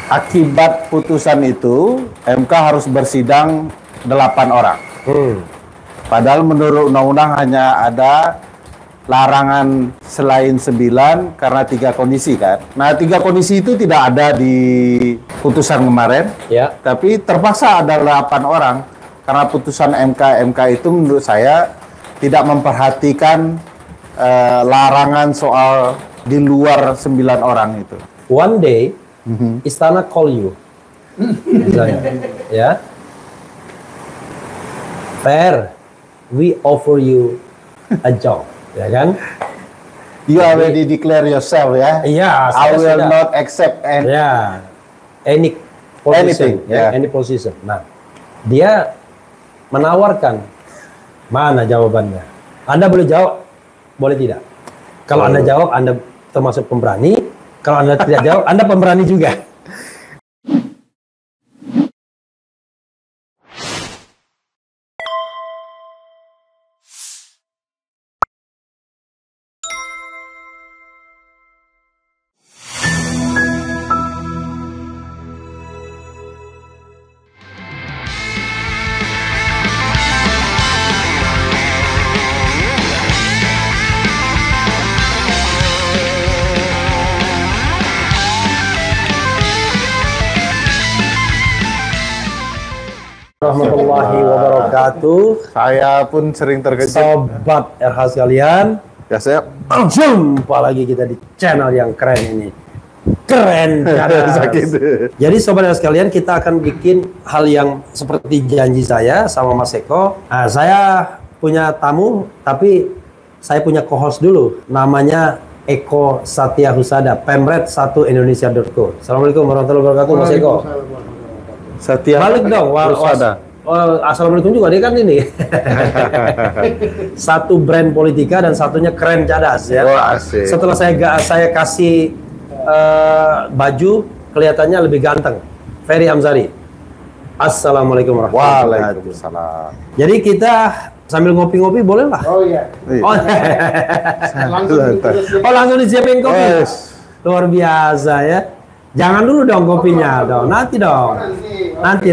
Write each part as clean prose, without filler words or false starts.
Akibat putusan itu, MK harus bersidang 8 orang. Padahal menurut undang-undang hanya ada larangan selain 9 karena 3 kondisi kan. Nah 3 kondisi itu tidak ada di putusan kemarin, Ya. tapi terpaksa ada 8 orang karena putusan MK itu menurut saya tidak memperhatikan larangan soal di luar 9 orang itu. One day, istana call you, misalnya, ya. Fair, we offer you a job, ya kan? You already declare yourself ya. Iya, I will not accept any position, anything, ya, any position. Nah, dia menawarkan, mana jawabannya? Anda boleh jawab, boleh tidak. Kalau Anda jawab, Anda termasuk pemberani. Kalau Anda tidak jawab, Anda pemberani juga. Warahmatullahi wabarakatuh. Saya pun sering terkejut. Sobat RH sekalian, Ya saya jumpa lagi kita di channel yang keren ini. Keren cadas. Jadi sobat RH sekalian, kita akan bikin hal yang seperti janji saya sama Mas Eko. Nah, saya punya tamu, tapi saya punya co-host dulu. Namanya Eko Satya Husada, pemret1indonesia.co. Assalamualaikum warahmatullahi wabarakatuh, Mas Eko. Satya Balik dong, Husada. Assalamualaikum juga, dia kan ini. Satu brand politika dan satunya keren cadas ya. Oh, asik. Setelah saya kasih baju, kelihatannya lebih ganteng. Ferry Amzari. Assalamualaikum warahmatullahi wabarakatuh. Waalaikumsalam. Jadi kita sambil ngopi-ngopi boleh lah. Oh iya. Oh, langsung disiapin kopi. Yes. Luar biasa ya. Jangan dulu dong kopinya dong. Nanti dong. Nanti.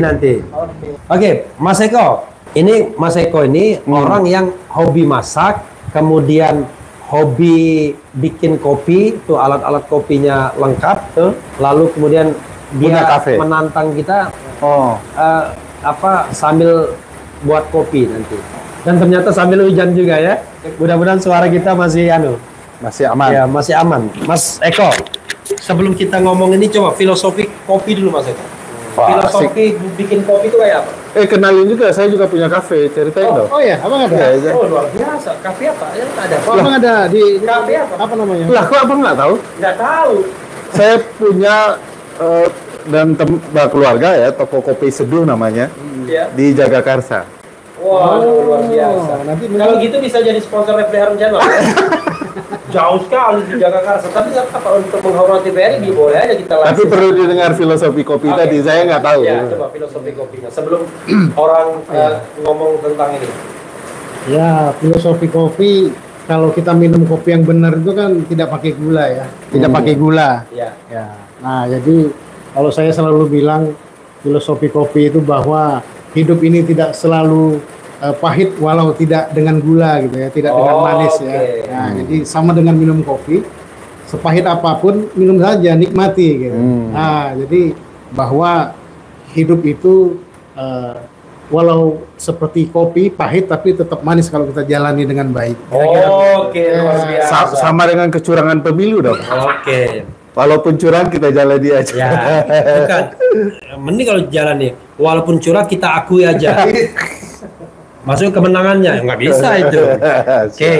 Oke, Mas Eko. Ini Mas Eko ini orang yang hobi masak, kemudian hobi bikin kopi, tuh alat-alat kopinya lengkap tuh. Lalu kemudian Punya dia kafe. menantang kita Oh, sambil buat kopi nanti. Dan ternyata sambil hujan juga ya. Mudah-mudahan suara kita masih masih aman. ya, masih aman. Mas Eko, sebelum kita ngomong ini coba filosofi kopi dulu Mas Eko. Wah, Filosofi bikin kopi itu kayak apa? Kenalin juga, saya juga punya kafe, ceritain dong. Oh iya, abang ada? Iya. Oh luar biasa. Kafe apa? Ya ada. Oh, abang ada di Kafe apa? apa namanya? Lah, kok abang nggak tahu? Nggak tahu. Saya punya dan keluarga ya, toko kopi Seduh namanya, Ya. di Jagakarsa. Wah, luar biasa. nanti Kalau gitu bisa jadi sponsor Refli Harun Channel. Jauh sekali di Jagakarsa. Tapi apa untuk menghormati Ferry boleh aja kita langsung. Tapi perlu didengar filosofi kopi Oke. tadi, saya nggak tahu. Ya, coba filosofi kopinya sebelum orang ngomong tentang ini. Ya, filosofi kopi, kalau kita minum kopi yang benar itu kan tidak pakai gula ya. Tidak pakai gula. Ya. Ya. Nah, jadi kalau saya selalu bilang filosofi kopi itu bahwa hidup ini tidak selalu pahit walau tidak dengan gula gitu ya, tidak dengan manis ya. Nah, jadi sama dengan minum kopi, sepahit apapun minum saja, nikmati gitu. Nah, jadi bahwa hidup itu walau seperti kopi pahit tapi tetap manis kalau kita jalani dengan baik. Oke, luar biasa. Sama dengan kecurangan pemilu dong. Oke. Walaupun curang kita jalani aja. Ya, bukan. Mending kalau jalan nih, walaupun curang kita akui aja. Masuk kemenangannya, nggak bisa itu. Oke,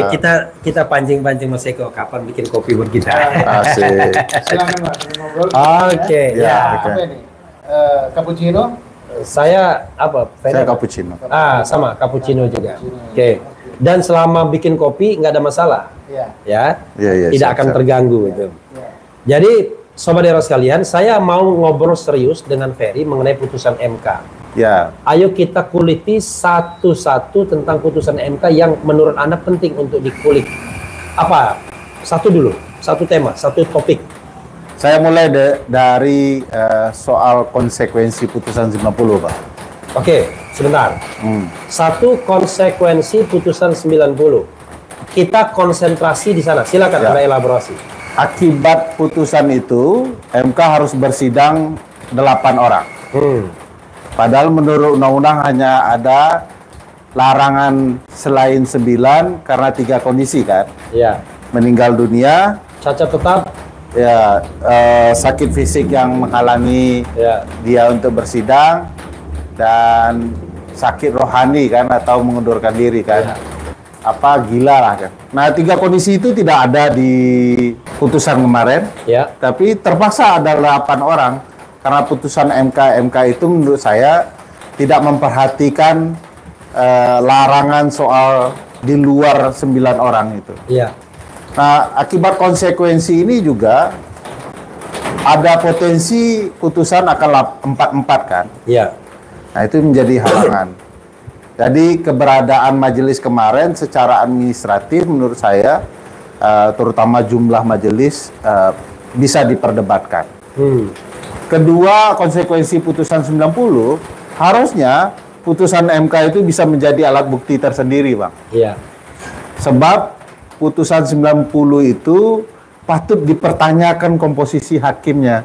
kita pancing-pancing Mas Eko, kapan bikin kopi buat kita? Asik. Silakan Mas, ngobrol. Oke, ya. Oke. Apa ini? Cappuccino? Saya apa? Saya cappuccino. Sama cappuccino juga. Oke. Dan selama bikin kopi nggak ada masalah, Iya. ya. Iya, Tidak siap, akan siap. terganggu itu. Jadi, sobat era sekalian, saya mau ngobrol serius dengan Ferry mengenai putusan MK. Ya, Ayo kita kuliti satu-satu tentang putusan MK yang menurut Anda penting untuk dikulik. Apa? Satu dulu, satu tema, satu topik. Saya mulai dari soal konsekuensi putusan 90, Pak. Oke, sebentar. Satu, konsekuensi putusan 90. Kita konsentrasi di sana. Silakan Anda elaborasi. Akibat putusan itu, MK harus bersidang 8 orang. Padahal menurut undang-undang hanya ada larangan selain 9 karena 3 kondisi kan. Ya. Meninggal dunia, Cacat tetap. ya sakit fisik yang menghalangi dia untuk bersidang, dan sakit rohani kan atau mengundurkan diri kan. Apa gila lah kan. Nah, 3 kondisi itu tidak ada di putusan kemarin. Ya. Tapi terpaksa ada 8 orang karena putusan MK itu menurut saya tidak memperhatikan larangan soal di luar 9 orang itu. Iya. Nah, akibat konsekuensi ini juga ada potensi putusan akan 4-4 kan. Iya. Nah, itu menjadi halangan. Jadi keberadaan majelis kemarin secara administratif menurut saya, terutama jumlah majelis, bisa diperdebatkan. Kedua, konsekuensi putusan 90, harusnya putusan MK itu bisa menjadi alat bukti tersendiri, Bang. Iya. Sebab putusan 90 itu patut dipertanyakan komposisi hakimnya.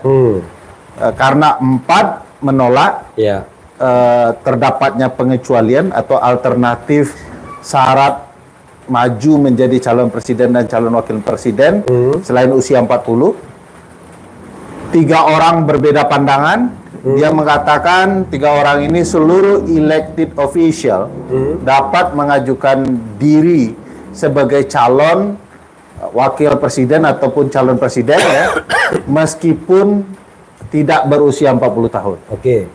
Karena 4 menolak, terdapatnya pengecualian atau alternatif syarat maju menjadi calon presiden dan calon wakil presiden selain usia 40. 3 orang berbeda pandangan. Dia mengatakan 3 orang ini seluruh elected official dapat mengajukan diri sebagai calon wakil presiden ataupun calon presiden ya, meskipun tidak berusia 40 tahun. Oke.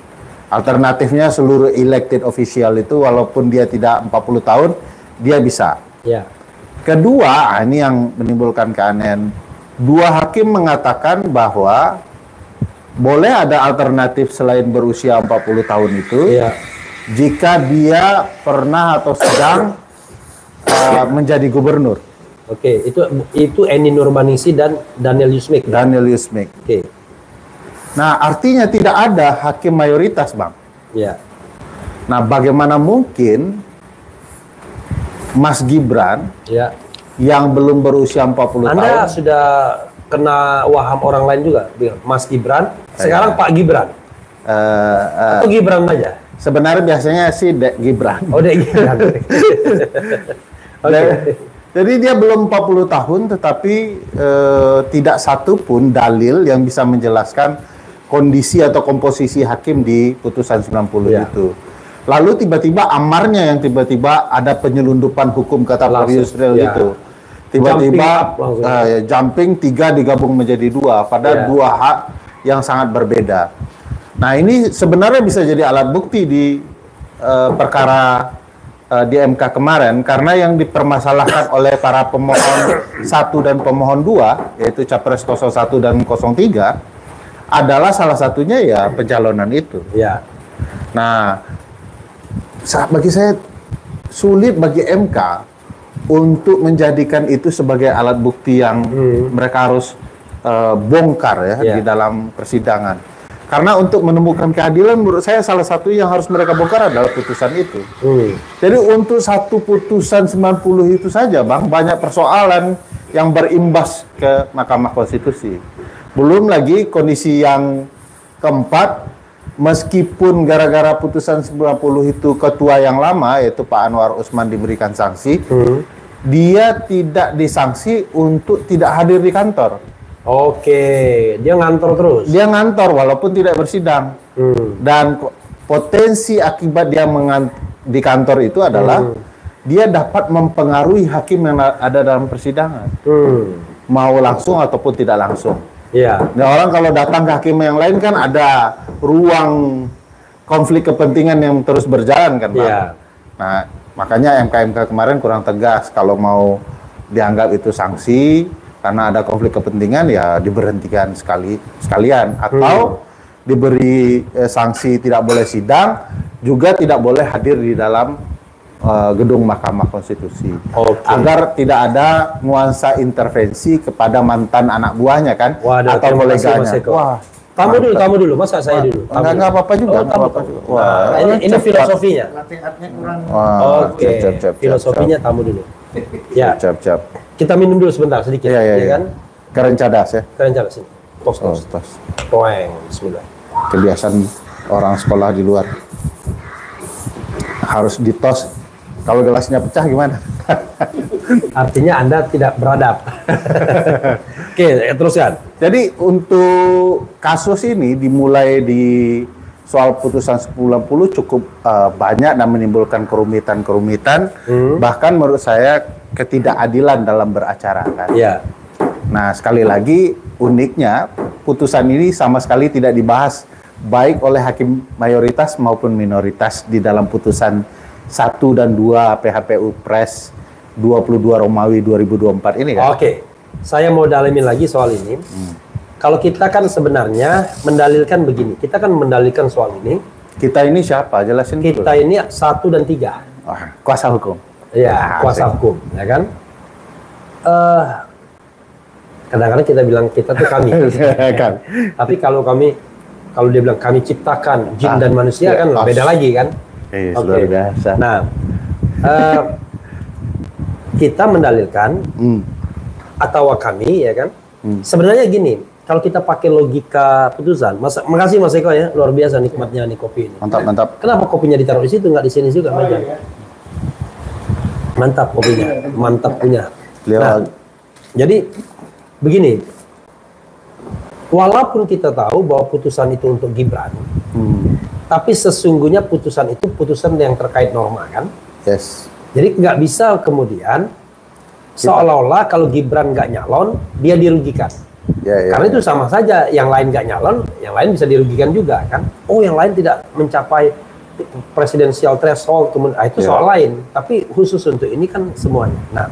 Alternatifnya seluruh elected official itu walaupun dia tidak 40 tahun, dia bisa. Ya. Kedua, ini yang menimbulkan keanehan. 2 hakim mengatakan bahwa boleh ada alternatif selain berusia 40 tahun itu jika dia pernah atau sedang menjadi gubernur. Oke, itu Eni Nurmanisi dan Daniel Yusmik. Daniel Yusmik. Oke. Nah, artinya tidak ada hakim mayoritas, Bang. Ya. Nah, bagaimana mungkin Mas Gibran yang belum berusia 40 tahun. Anda sudah kena waham orang lain juga, Mas Gibran. Sekarang Pak Gibran. Atau Gibran aja? Sebenarnya biasanya sih Dek Gibran. Oh, Dek Gibran. Jadi dia belum 40 tahun, tetapi tidak satu pun dalil yang bisa menjelaskan kondisi atau komposisi hakim di putusan 90 itu. Lalu tiba-tiba amarnya yang tiba-tiba ada penyelundupan hukum kata Pak Yusril itu. Tiba-tiba jumping 3 digabung menjadi 2, pada 2 hak yang sangat berbeda. Nah, ini sebenarnya bisa jadi alat bukti di perkara di MK kemarin, karena yang dipermasalahkan oleh para pemohon 1 dan pemohon 2, yaitu Capres 01 dan 03, adalah salah satunya ya pencalonan itu. Ya. Nah, bagi saya sulit bagi MK untuk menjadikan itu sebagai alat bukti yang mereka harus bongkar di dalam persidangan. Karena untuk menemukan keadilan menurut saya salah satu yang harus mereka bongkar adalah putusan itu. Jadi untuk satu putusan 90 itu saja, Bang, banyak persoalan yang berimbas ke Mahkamah Konstitusi. Belum lagi kondisi yang keempat, meskipun gara-gara putusan 90 itu ketua yang lama yaitu Pak Anwar Usman diberikan sanksi, dia tidak disanksi untuk tidak hadir di kantor. Oke, dia ngantor terus. Dia ngantor walaupun tidak bersidang. Dan potensi akibat dia di kantor itu adalah dia dapat mempengaruhi hakim yang ada dalam persidangan. Mau langsung ataupun tidak langsung. Iya. Nah, orang kalau datang ke hakim yang lain kan ada ruang konflik kepentingan yang terus berjalan kan, Pak. Iya. Nah, makanya MK kemarin kurang tegas kalau mau dianggap itu sanksi karena ada konflik kepentingan ya diberhentikan sekalian atau diberi sanksi tidak boleh sidang, juga tidak boleh hadir di dalam gedung Mahkamah Konstitusi. Oke. Agar tidak ada nuansa intervensi kepada mantan anak buahnya kan, Waduh, atau terima kasih, koleganya. Mas Eko. Wah, Tamu dulu, masa saya dulu? enggak apa-apa juga, Oh, enggak apa-apa juga. Wah, Nah, ini filosofinya. Latihannya kurang. Wah, Oke, filosofinya tamu dulu. Ya, Cap. kita minum dulu sebentar sedikit, Iya, ya kan? Keren cadas ya. Kalian coba sini. Tos. Tos. Poeng, bismillah. Kebiasaan orang sekolah di luar. Harus ditos. Kalau gelasnya pecah gimana? Artinya Anda tidak beradab. Oke, teruskan. Jadi untuk kasus ini dimulai di soal putusan 90 cukup banyak dan menimbulkan kerumitan-kerumitan, bahkan menurut saya ketidakadilan dalam beracara kan. Ya. Nah, sekali lagi uniknya putusan ini sama sekali tidak dibahas baik oleh hakim mayoritas maupun minoritas di dalam putusan 1 dan 2 PHPU Pres 22 Romawi 2024 ini kan. Oke. Saya mau dalamin lagi soal ini. Kalau kita kan sebenarnya mendalilkan begini. Kita kan mendalilkan soal ini. Kita ini siapa? Jelasin dulu. Kita ini 1 dan 3. Wah, kuasa hukum. Ya, kuasa hukum, ya kan? Kadang-kadang kita bilang kita tuh kami. Kan. Tapi kalau dia bilang kami ciptakan jin dan manusia kan beda lagi kan? Oke. Luar biasa. Nah, kita mendalilkan atau kami ya kan? Sebenarnya gini, kalau kita pakai logika putusan, makasih Mas Eko ya, luar biasa nikmatnya nih kopi ini. Mantap. Kenapa kopinya ditaruh di situ nggak di sini juga meja? Mantap kopinya, mantap punya. Nah, jadi begini, walaupun kita tahu bahwa putusan itu untuk Gibran, tapi sesungguhnya putusan itu putusan yang terkait norma kan? Yes. Jadi nggak bisa kemudian seolah-olah kalau Gibran nggak nyalon, dia dirugikan. Ya, Karena itu sama saja, yang lain nggak nyalon, yang lain bisa dirugikan juga kan? Oh, yang lain tidak mencapai presidensial threshold, kemudian itu soal lain. Tapi khusus untuk ini kan semuanya. Nah,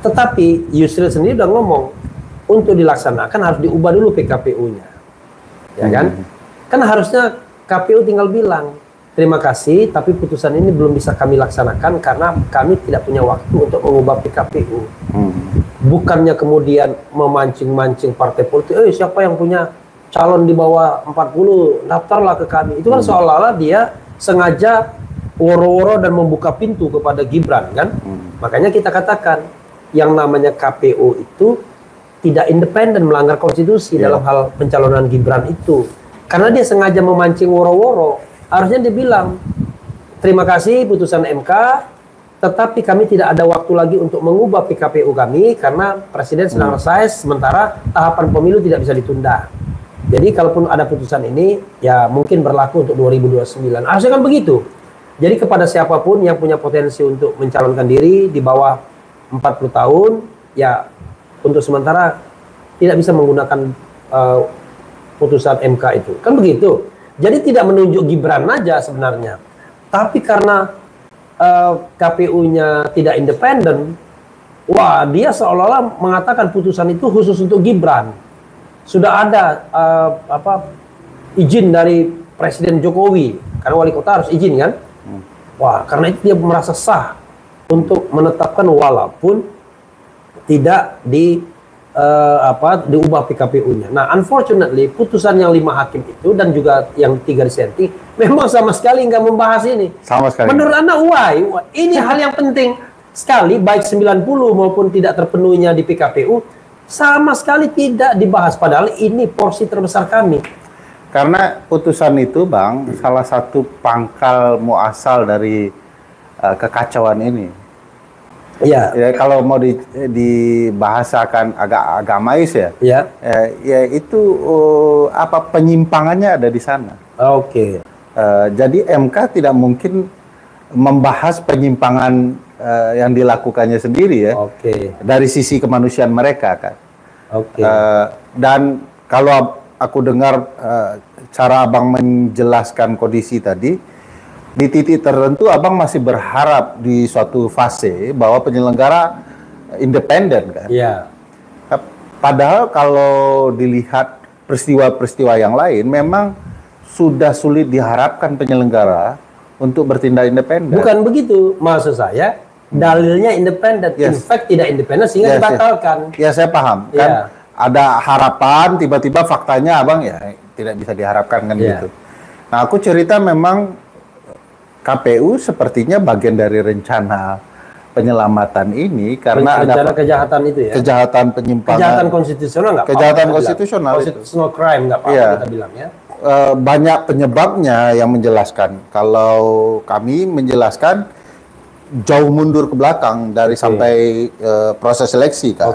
tetapi Yusril sendiri udah ngomong, untuk dilaksanakan harus diubah dulu PKPU-nya, ya kan? Kan harusnya KPU tinggal bilang, terima kasih, tapi putusan ini belum bisa kami laksanakan karena kami tidak punya waktu untuk mengubah PKPU. Bukannya kemudian memancing-mancing partai politik, siapa yang punya calon di bawah 40, daftarlah ke kami. Itu kan seolah-olah dia sengaja woro-woro dan membuka pintu kepada Gibran, kan? Makanya kita katakan, yang namanya KPU itu tidak independen, melanggar konstitusi dalam hal pencalonan Gibran itu. Karena dia sengaja memancing woro-woro. Harusnya dia bilang, terima kasih putusan MK, tetapi kami tidak ada waktu lagi untuk mengubah PKPU kami karena Presiden sedang reses, sementara tahapan pemilu tidak bisa ditunda. Jadi kalaupun ada putusan ini, ya mungkin berlaku untuk 2029. Harusnya kan begitu. Jadi kepada siapapun yang punya potensi untuk mencalonkan diri di bawah 40 tahun, ya untuk sementara tidak bisa menggunakan putusan MK itu. Kan begitu. Jadi tidak menunjuk Gibran aja sebenarnya. Tapi karena KPU-nya tidak independen, wah dia seolah-olah mengatakan putusan itu khusus untuk Gibran. Sudah ada izin dari Presiden Jokowi, karena wali kota harus izin kan? Wah, karena itu dia merasa sah untuk menetapkan walaupun tidak diubah PKPU-nya. Nah, unfortunately putusan yang 5 hakim itu dan juga yang 3 dissenting memang sama sekali nggak membahas ini. Sama sekali. Menurut Anda, why? Ini hal yang penting sekali, baik 90 maupun tidak terpenuhinya di PKPU, sama sekali tidak dibahas. Padahal ini porsi terbesar kami. Karena putusan itu, Bang, salah satu pangkal muasal dari kekacauan ini. Ya. Ya, kalau mau dibahasakan agak agamais ya. Ya. Ya itu penyimpangannya ada di sana. Oke. Jadi MK tidak mungkin membahas penyimpangan yang dilakukannya sendiri ya. Oke. Dari sisi kemanusiaan mereka kan. Oke. Dan kalau aku dengar cara Abang menjelaskan kondisi tadi, di titik tertentu Abang masih berharap di suatu fase bahwa penyelenggara independen kan. Iya. Padahal kalau dilihat peristiwa-peristiwa yang lain memang sudah sulit diharapkan penyelenggara untuk bertindak independen. Bukan begitu, maksud saya dalilnya independen, in fact tidak independen sehingga dibatalkan. Ya saya paham, kan ada harapan, tiba-tiba faktanya abang ya tidak bisa diharapkan kan gitu. Nah aku cerita memang KPU sepertinya bagian dari rencana penyelamatan ini karena rencana kejahatan itu ya. Kejahatan penyimpangan. Kejahatan konstitusional nggak? Kejahatan konstitusional. Constitutional crime nggak apa-apa kita bilang ya. Banyak penyebabnya yang menjelaskan. Kalau kami menjelaskan jauh mundur ke belakang dari sampai proses seleksi kan.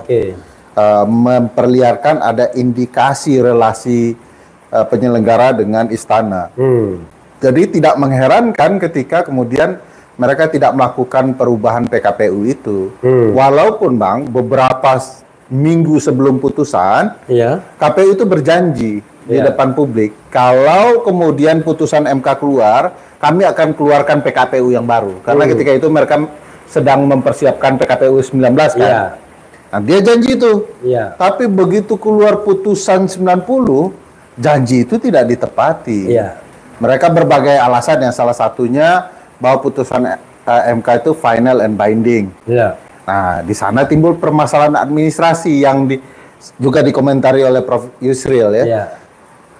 Memperlihatkan ada indikasi relasi penyelenggara dengan istana. Jadi tidak mengherankan ketika kemudian mereka tidak melakukan perubahan PKPU itu. Walaupun Bang, beberapa minggu sebelum putusan, KPU itu berjanji di depan publik, kalau kemudian putusan MK keluar, kami akan keluarkan PKPU yang baru. Karena ketika itu mereka sedang mempersiapkan PKPU 19 kan. Nah, dia janji itu. Tapi begitu keluar putusan 90, janji itu tidak ditepati. Mereka berbagai alasan, yang salah satunya bahwa putusan MK itu final and binding. Nah, di sana timbul permasalahan administrasi yang juga dikomentari oleh Prof. Yusril ya.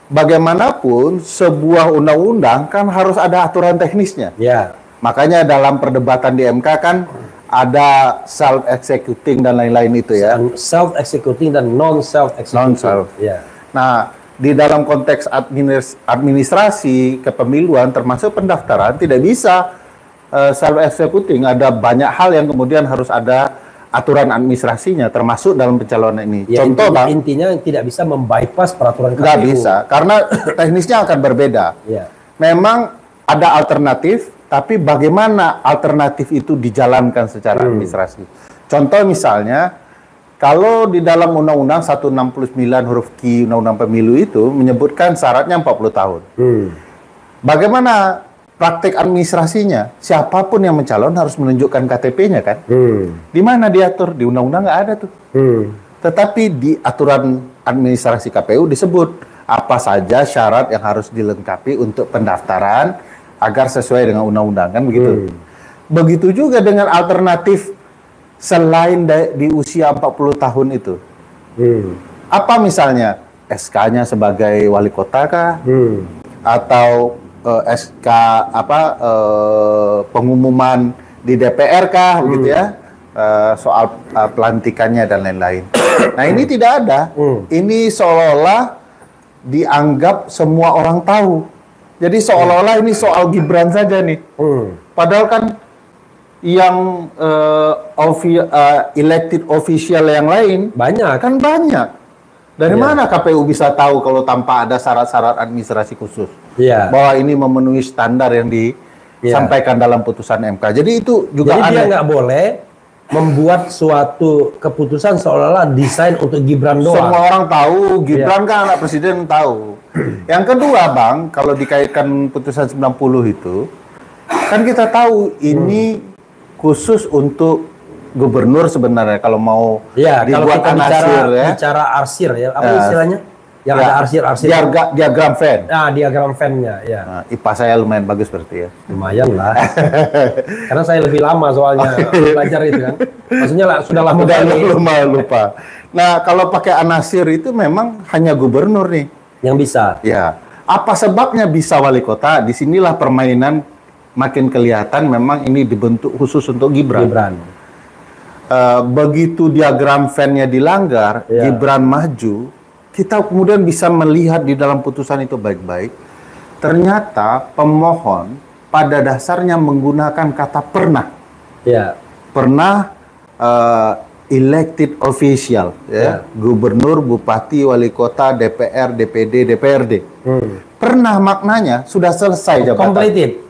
Bagaimanapun sebuah undang-undang kan harus ada aturan teknisnya. Makanya dalam perdebatan di MK kan ada self-executing dan lain-lain itu ya. Self-executing dan non-self-executing. Nah, di dalam konteks administrasi kepemiluan termasuk pendaftaran tidak bisa self-executing. Ada banyak hal yang kemudian harus ada aturan administrasinya termasuk dalam pencalonan ini. Contoh intinya tidak bisa membypass peraturan KPU. Nggak bisa karena teknisnya akan berbeda. Memang ada alternatif, tapi bagaimana alternatif itu dijalankan secara administrasi. Contoh misalnya, kalau di dalam Undang-Undang 169 huruf Q Undang-Undang Pemilu itu menyebutkan syaratnya 40 tahun. Bagaimana praktek administrasinya? Siapapun yang mencalon harus menunjukkan KTP-nya kan? Di mana diatur? Di Undang-Undang nggak ada tuh. Tetapi di aturan administrasi KPU disebut apa saja syarat yang harus dilengkapi untuk pendaftaran agar sesuai dengan Undang-Undang kan begitu. Begitu juga dengan alternatif selain di usia 40 tahun itu. Apa misalnya? SK-nya sebagai wali kota kah? Atau SK pengumuman di DPR kah begitu ya? Soal pelantikannya dan lain-lain. Nah, ini tidak ada. Ini seolah-olah dianggap semua orang tahu. Jadi seolah-olah ini soal Gibran saja nih. Padahal kan yang elected official yang lain banyak. Dari mana KPU bisa tahu kalau tanpa ada syarat-syarat administrasi khusus? Bahwa ini memenuhi standar yang disampaikan dalam putusan MK. Jadi itu juga dia nggak boleh membuat suatu keputusan seolah-olah desain untuk Gibran doang. Semua orang tahu, Gibran kan anak presiden tahu. Yang kedua Bang, kalau dikaitkan putusan 90 itu, kan kita tahu ini khusus untuk gubernur sebenarnya kalau mau dibuat bicara arsir ya, apa istilahnya? Yang ada arsir-arsir. Diagram Venn. Diagram Venn-nya, Nah, IPA saya lumayan bagus berarti ya. Lumayan lah. Karena saya lebih lama soalnya belajar itu kan. Maksudnya sudah lama lupa. Nah, kalau pakai anasir itu memang hanya gubernur nih yang bisa. Apa sebabnya bisa wali kota? Disinilah permainan makin kelihatan memang ini dibentuk khusus untuk Gibran. Begitu diagram Venn-nya dilanggar, Gibran maju, kita kemudian bisa melihat di dalam putusan itu baik-baik. Ternyata pemohon pada dasarnya menggunakan kata pernah. Pernah elected official, gubernur, bupati, wali kota, DPR, DPD, DPRD. Pernah maknanya sudah selesai jabatan. Completed.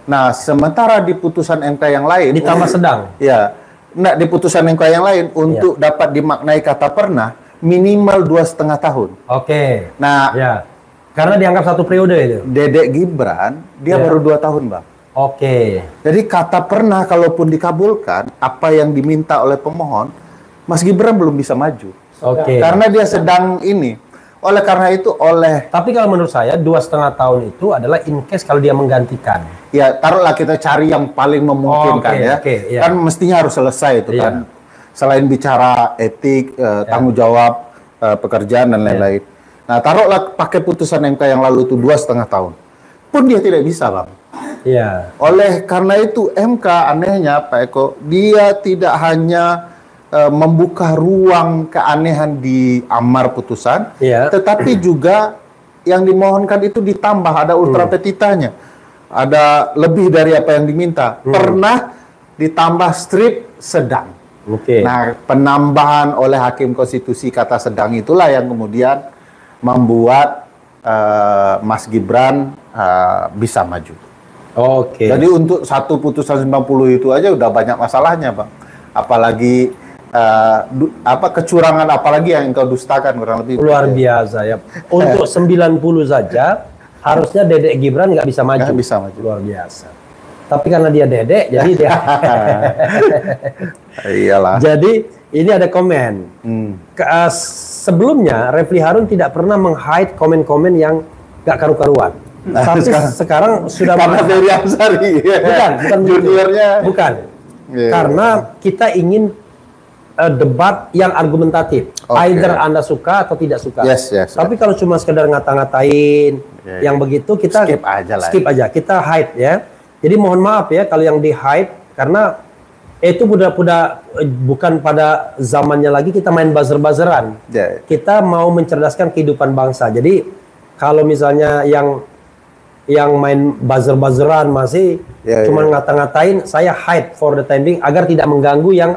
Nah, sementara di putusan MK yang lain ditambah sedang. Nah, di putusan MK yang lain untuk dapat dimaknai kata pernah minimal 2,5 tahun. Nah, karena dianggap satu periode itu. Dedek Gibran dia baru 2 tahun, Bang. Jadi kata pernah kalaupun dikabulkan, apa yang diminta oleh pemohon, Mas Gibran belum bisa maju. Karena dia sedang ini. Oleh karena itu, Tapi kalau menurut saya 2,5 tahun itu adalah in case kalau dia menggantikan. ya taruhlah kita cari yang paling memungkinkan iya. Kan mestinya harus selesai itu kan. Selain bicara etik, tanggung jawab pekerjaan dan lain-lain. Nah, taruhlah pakai putusan MK yang lalu itu 2,5 tahun. Pun dia tidak bisa, Bang. Iya. Oleh karena itu MK anehnya Pak Eko, dia tidak hanya membuka ruang keanehan di amar putusan, tetapi juga yang dimohonkan itu ditambah, ada ultra petitanya, ada lebih dari apa yang diminta. Pernah ditambah strip sedang. Nah, penambahan oleh Hakim Konstitusi kata sedang itulah yang kemudian membuat Mas Gibran bisa maju. Jadi untuk satu putusan 90 itu aja udah banyak masalahnya, Bang. Apalagi kecurangan apalagi yang engkau dustakan kurang lebih. Luar biasa ya. Untuk 90 saja harusnya Dedek Gibran nggak bisa maju. Nggak bisa maju. Luar biasa. Tapi karena dia Dedek, jadi dia. Iyalah. Jadi ini ada komen. Sebelumnya Refli Harun tidak pernah meng-hide komen-komen yang nggak karu-karuan. Tapi sekarang sudah karena Ferry Amsari. Bukan juniornya. Bukan. Karena kita ingin debat yang argumentatif. Either Anda suka atau tidak suka. Tapi kalau cuma sekedar ngata-ngatain yang begitu, kita skip aja. Kita hide ya. Jadi mohon maaf ya kalau yang di hide, karena itu bukan pada zamannya lagi kita main buzzer-buzzeran. Kita mau mencerdaskan kehidupan bangsa. Jadi kalau misalnya yang main buzzer-buzzeran masih cuma ngata-ngatain, saya hide for the time being agar tidak mengganggu yang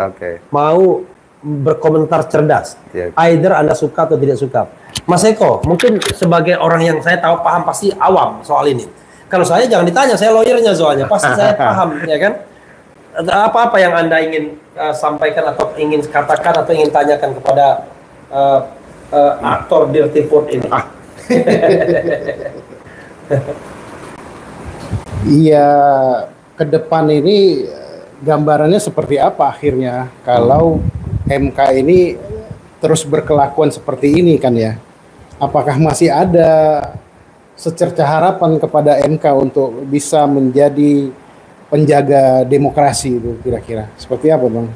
mau berkomentar cerdas. Either Anda suka atau tidak suka. Mas Eko, mungkin sebagai orang yang saya tahu paham pasti awam soal ini. Kalau saya jangan ditanya, saya lawyernya soalnya, pasti saya paham, ya kan? Apa-apa yang Anda ingin sampaikan atau ingin katakan atau ingin tanyakan kepada aktor Dirty Food ini? Iya, ke depan ini gambarannya seperti apa akhirnya kalau MK ini terus berkelakuan seperti ini kan ya? Apakah masih ada secerca harapan kepada MK untuk bisa menjadi penjaga demokrasi itu kira-kira? Seperti apa, Bang?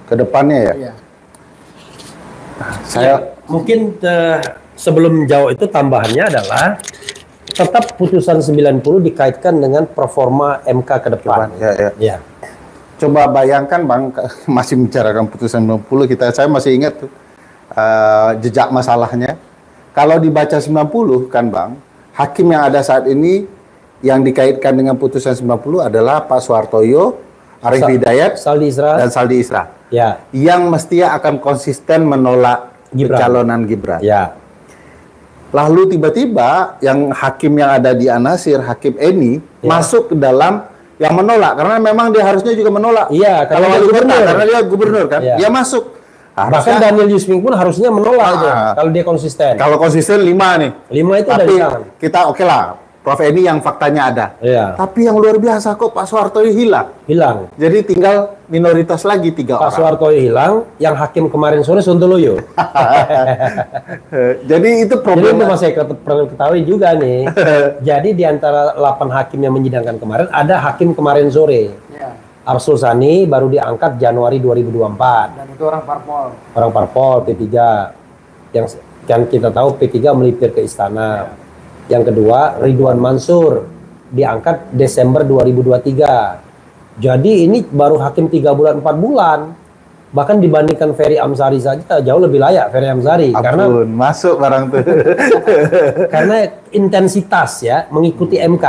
Ke depannya ya? Iya. Saya mungkin sebelum jauh itu tambahannya adalah tetap putusan 90 dikaitkan dengan performa MK ke depan. Ya. Coba bayangkan, Bang, masih membicarakan putusan 90, saya masih ingat tuh jejak masalahnya. Kalau dibaca 90 kan, Bang, hakim yang ada saat ini yang dikaitkan dengan putusan 90 adalah Pak Soehartoyo, Arief Hidayat, dan Saldi Isra. Ya. Yang mestinya akan konsisten menolak pencalonan Gibran. Ya. Lalu tiba-tiba yang hakim yang ada di An-Natsir, Hakim Eni, masuk ke dalam yang menolak, karena memang dia harusnya juga menolak. Iya, kalau karena dia gubernur kan, dia masuk. Bahkan Daniel Yusming pun harusnya menolak kalau dia konsisten. Kalau konsisten 5 nih. 5 itu tapi dari kita oke lah, Prof Eni yang faktanya ada. Iya. Tapi yang luar biasa kok Pak Soehartoyo hilang. Jadi tinggal minoritas lagi 3 orang. Pak Soehartoyo hilang, yang hakim kemarin sore Sontoloyo. Jadi itu problem. Jadi Mas Eko perlu ketahui juga nih. Jadi di antara 8 hakim yang menyidangkan kemarin ada hakim kemarin sore. Ya. Arsul Sani baru diangkat Januari 2024. Dan itu orang parpol. Orang parpol P3. Yang kan kita tahu P3 melipir ke istana. Yang kedua Ridwan Mansur diangkat Desember 2023. Jadi ini baru hakim 3 bulan 4 bulan. Bahkan dibandingkan Ferry Amsari saja jauh lebih layak Ferry Amsari. Karena masuk barang tuh. Karena intensitas ya mengikuti MK.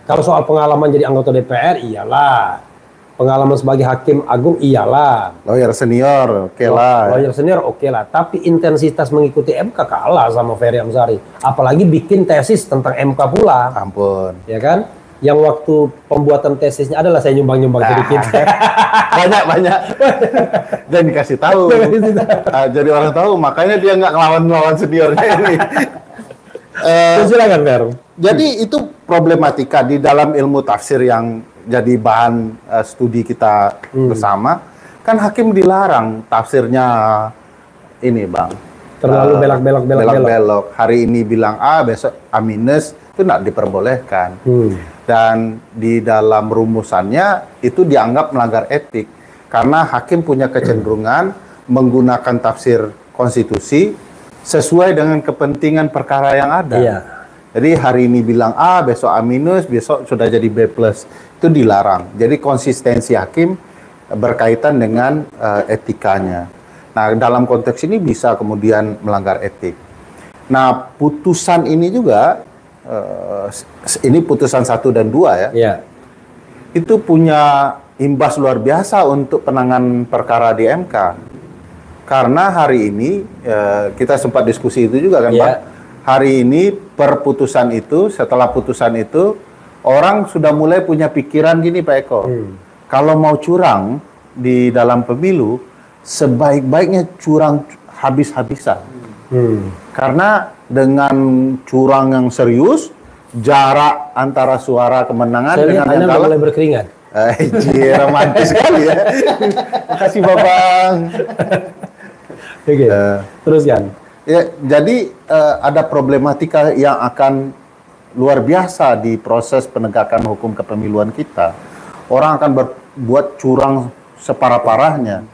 Kalau soal pengalaman jadi anggota DPR iyalah. Pengalaman sebagai hakim agung iyalah. Lawyer senior oke lah. Lawyer senior oke lah. Tapi intensitas mengikuti MK kalah sama Ferry Amsari. Apalagi bikin tesis tentang MK pula. Ampun. Ya kan? Yang waktu pembuatan tesisnya adalah saya nyumbang-nyumbang sedikit. Banyak. Dan dikasih tahu. Jadi orang tahu, makanya dia nggak ngelawan seniornya ini. Silakan, Fer. Jadi itu problematika di dalam ilmu tafsir yang jadi bahan studi kita bersama. Kan hakim dilarang tafsirnya ini, Bang. terlalu belok-belok. Hari ini bilang A, besok A minus, itu tidak diperbolehkan. Dan di dalam rumusannya itu dianggap melanggar etik karena hakim punya kecenderungan menggunakan tafsir konstitusi sesuai dengan kepentingan perkara yang ada. Iya. Jadi hari ini bilang A, besok A minus, besok sudah jadi B plus. Itu dilarang. Jadi konsistensi hakim berkaitan dengan etikanya. Nah, dalam konteks ini bisa kemudian melanggar etik. Nah, putusan ini juga, ini putusan 1 dan 2 ya. Iya. Itu punya imbas luar biasa untuk penanganan perkara di MK. Karena hari ini, kita sempat diskusi itu juga kan, Iya. Pak? Hari ini per putusan itu, setelah putusan itu, orang sudah mulai punya pikiran gini Pak Eko. Kalau mau curang di dalam pemilu, sebaik-baiknya curang habis-habisan. Karena dengan curang yang serius, jarak antara suara kemenangan Saya dengan lihat yang Anda kalah. mulai berkeringat. Romantis sekali ya. Makasih Babang. Oke. Teruskan. Ya, jadi ada problematika yang akan luar biasa di proses penegakan hukum kepemiluan kita. Orang akan berbuat curang separah-parahnya.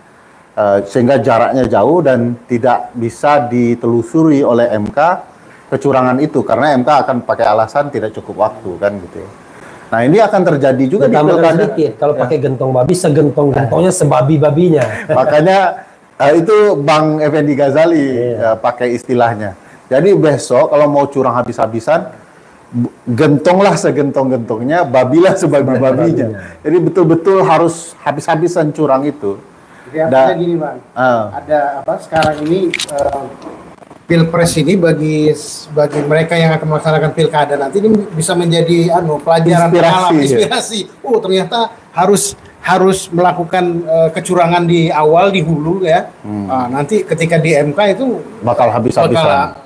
Sehingga jaraknya jauh dan tidak bisa ditelusuri oleh MK kecurangan itu karena MK akan pakai alasan tidak cukup waktu kan gitu ya. Nah ini akan terjadi juga di pilkada. Sedikit kalau pakai gentong babi segentong-gentongnya sebabi-babinya. Makanya itu Bang Effendi Ghazali pakai istilahnya. Jadi besok kalau mau curang habis-habisan gentonglah segentong-gentongnya, babilah sebabi-babinya. Jadi betul-betul harus habis-habisan curang itu. Jadi artinya gini Bang, ada apa sekarang ini Pilpres ini bagi mereka yang akan melaksanakan pilkada nanti ini bisa menjadi pelajaran inspirasi. Oh ternyata harus melakukan kecurangan di awal di hulu ya. Nanti ketika di MK itu bakal habis-habisan.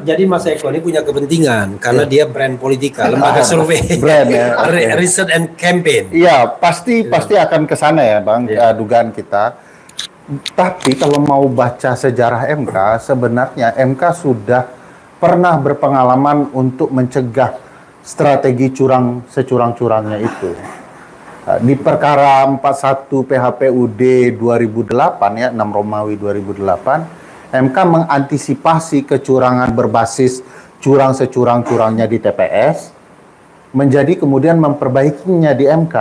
Jadi Mas Eko ini punya kepentingan karena dia brand politika, lembaga survei, brand ya, research and campaign. Iya, pasti akan ke sana ya, Bang, dugaan kita. Tapi kalau mau baca sejarah MK, sebenarnya MK sudah pernah berpengalaman untuk mencegah strategi curang securang-curangnya itu. Di perkara 41 PHPUD 2008 ya, 6 Romawi 2008, MK mengantisipasi kecurangan berbasis curang securang-curangnya di TPS, menjadi kemudian memperbaikinya di MK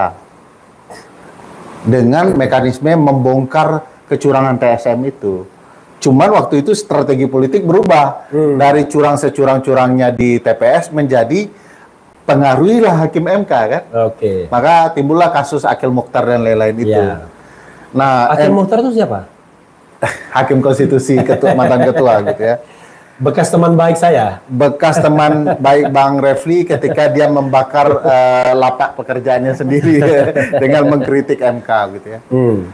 dengan mekanisme membongkar kecurangan TSM itu. Cuman waktu itu strategi politik berubah dari curang securang-curangnya di TPS menjadi pengaruhilah hakim MK kan. Oke. Maka timbullah kasus Akil Mukhtar dan lain-lain itu. Ya. Nah, Akil Mukhtar itu siapa? Hakim konstitusi, mantan ketua gitu ya. Bekas teman baik saya. Bekas teman baik Bang Refli ketika dia membakar lapak pekerjaannya sendiri dengan mengkritik MK gitu ya.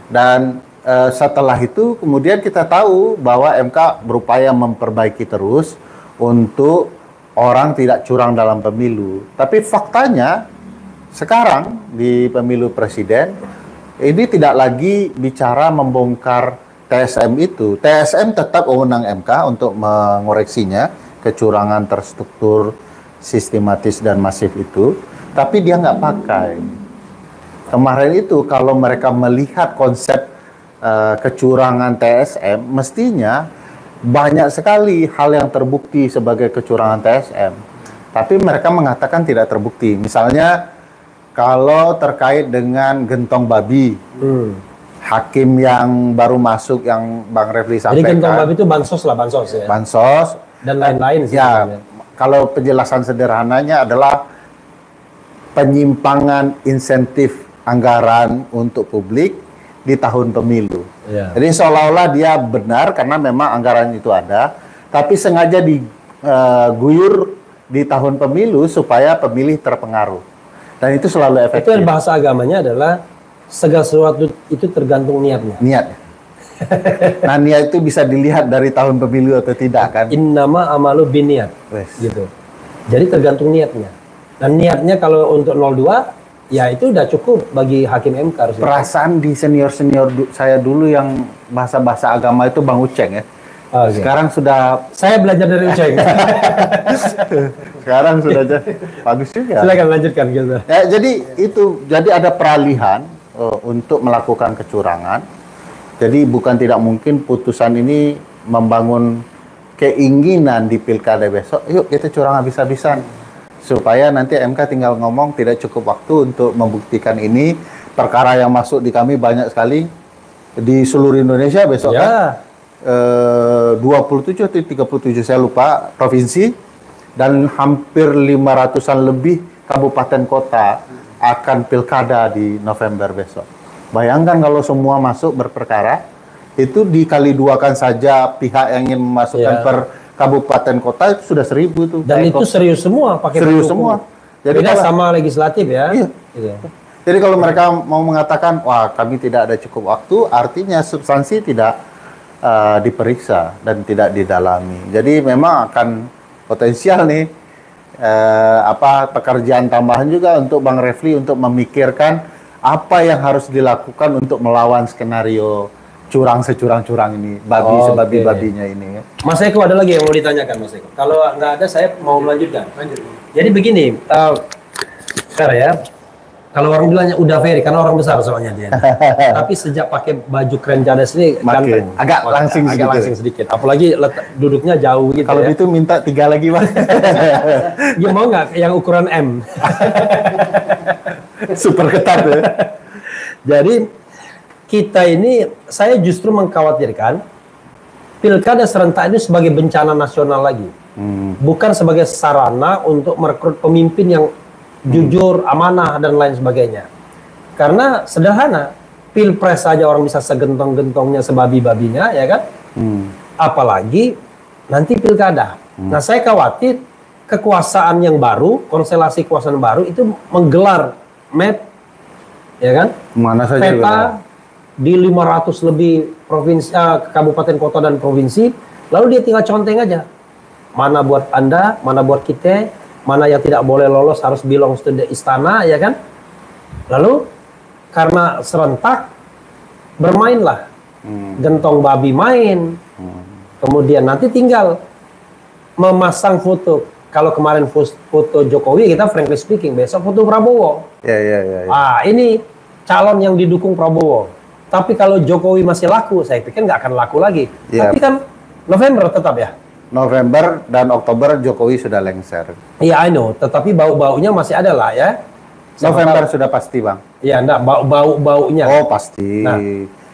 Dan setelah itu kemudian kita tahu bahwa MK berupaya memperbaiki terus untuk orang tidak curang dalam pemilu. Tapi faktanya sekarang di pemilu presiden ini tidak lagi bicara membongkar TSM itu. TSM tetap wewenang MK untuk mengoreksinya, kecurangan terstruktur, sistematis dan masif itu, tapi dia nggak pakai. Kemarin itu kalau mereka melihat konsep kecurangan TSM, mestinya banyak sekali hal yang terbukti sebagai kecurangan TSM, tapi mereka mengatakan tidak terbukti. Misalnya kalau terkait dengan gentong babi, hakim yang baru masuk yang Bang Refli sampaikan. Jadi gentong babi itu bansos lah, bansos ya. Bansos dan lain-lain sih. Ya, kalau penjelasan sederhananya adalah penyimpangan insentif anggaran untuk publik di tahun pemilu. Ya. Jadi seolah-olah dia benar karena memang anggaran itu ada, tapi sengaja diguyur di tahun pemilu supaya pemilih terpengaruh. Dan itu selalu efektif. Itu yang bahasa agamanya adalah segala sesuatu itu tergantung niatnya. Niat. Nah, niat itu bisa dilihat dari tahun pemilu atau tidak kan? Innama amalu biniat. Gitu. Jadi tergantung niatnya. Dan niatnya kalau untuk 02, ya itu udah cukup bagi hakim MK harus. Perasaan di senior-senior saya dulu yang bahasa-bahasa agama itu Bang Uceng ya. Oke. Sekarang sudah Saya belajar dari Uceng. sekarang sudah bagus juga. Silakan lanjutkan gitu. Ya, jadi ada peralihan untuk melakukan kecurangan. Jadi bukan tidak mungkin putusan ini membangun keinginan di pilkada besok, yuk kita curang habis-habisan. Supaya nanti MK tinggal ngomong tidak cukup waktu untuk membuktikan ini. Perkara yang masuk di kami banyak sekali di seluruh Indonesia besok Ya. kan. 27 atau 37 saya lupa provinsi dan hampir 500-an lebih kabupaten kota akan pilkada di November besok. Bayangkan kalau semua masuk berperkara, itu dikali duakan saja pihak yang ingin memasukkan Ya. per kabupaten kota itu sudah 1000 tuh. Dan itu serius semua pakai Serius pendukung. semua. Jadi Beda kalau- sama legislatif ya. Iya. Gitu. Jadi kalau mereka mau mengatakan, wah kami tidak ada cukup waktu, artinya substansi tidak diperiksa dan tidak didalami. Jadi memang akan potensial nih pekerjaan tambahan juga untuk Bang Refli untuk memikirkan apa yang harus dilakukan untuk melawan skenario curang securang-curang ini, sebabi-babinya ini. Mas Eko ada lagi yang mau ditanyakan Mas Eko. Kalau nggak ada saya mau melanjutkan. Lanjut. Jadi begini, Fer ya. Kalau orang bilangnya udah Ferry, karena orang besar soalnya dia. Tapi sejak pakai baju keren cadas ini Makin. ganteng. Agak langsing agak sedikit. langsing sedikit. Apalagi duduknya jauh gitu Kalau ya. itu minta 3 lagi, Bang. Ya mau nggak yang ukuran M? Super ketat ya. Jadi kita ini, saya justru mengkhawatirkan pilkada serentak ini sebagai bencana nasional lagi. Bukan sebagai sarana untuk merekrut pemimpin yang jujur, amanah, dan lain sebagainya. Karena sederhana, pilpres saja orang bisa segentong-gentongnya, sebabi-babinya, ya kan? Apalagi nanti pilkada. Nah, saya khawatir kekuasaan yang baru, konstelasi kekuasaan baru itu menggelar map, ya kan? Mana saja Peta juga. di 500 lebih provinsi, kabupaten, kota, dan provinsi. Lalu dia tinggal conteng aja. Mana buat Anda, mana buat kita, mana yang tidak boleh lolos harus belongs to the istana, ya kan? Lalu karena serentak bermainlah, gentong babi main. Kemudian nanti tinggal memasang foto. Kalau kemarin foto Jokowi, kita frankly speaking, besok foto Prabowo. Ya. Ini calon yang didukung Prabowo. Tapi kalau Jokowi masih laku, saya pikir nggak akan laku lagi. Iya. Tapi kan November tetap ya. November dan Oktober Jokowi sudah lengser. Iya, I know. Tetapi bau-baunya masih ada lah ya. November sudah pasti, Bang. Iya, enggak, bau-baunya. Oh, pasti. Nah,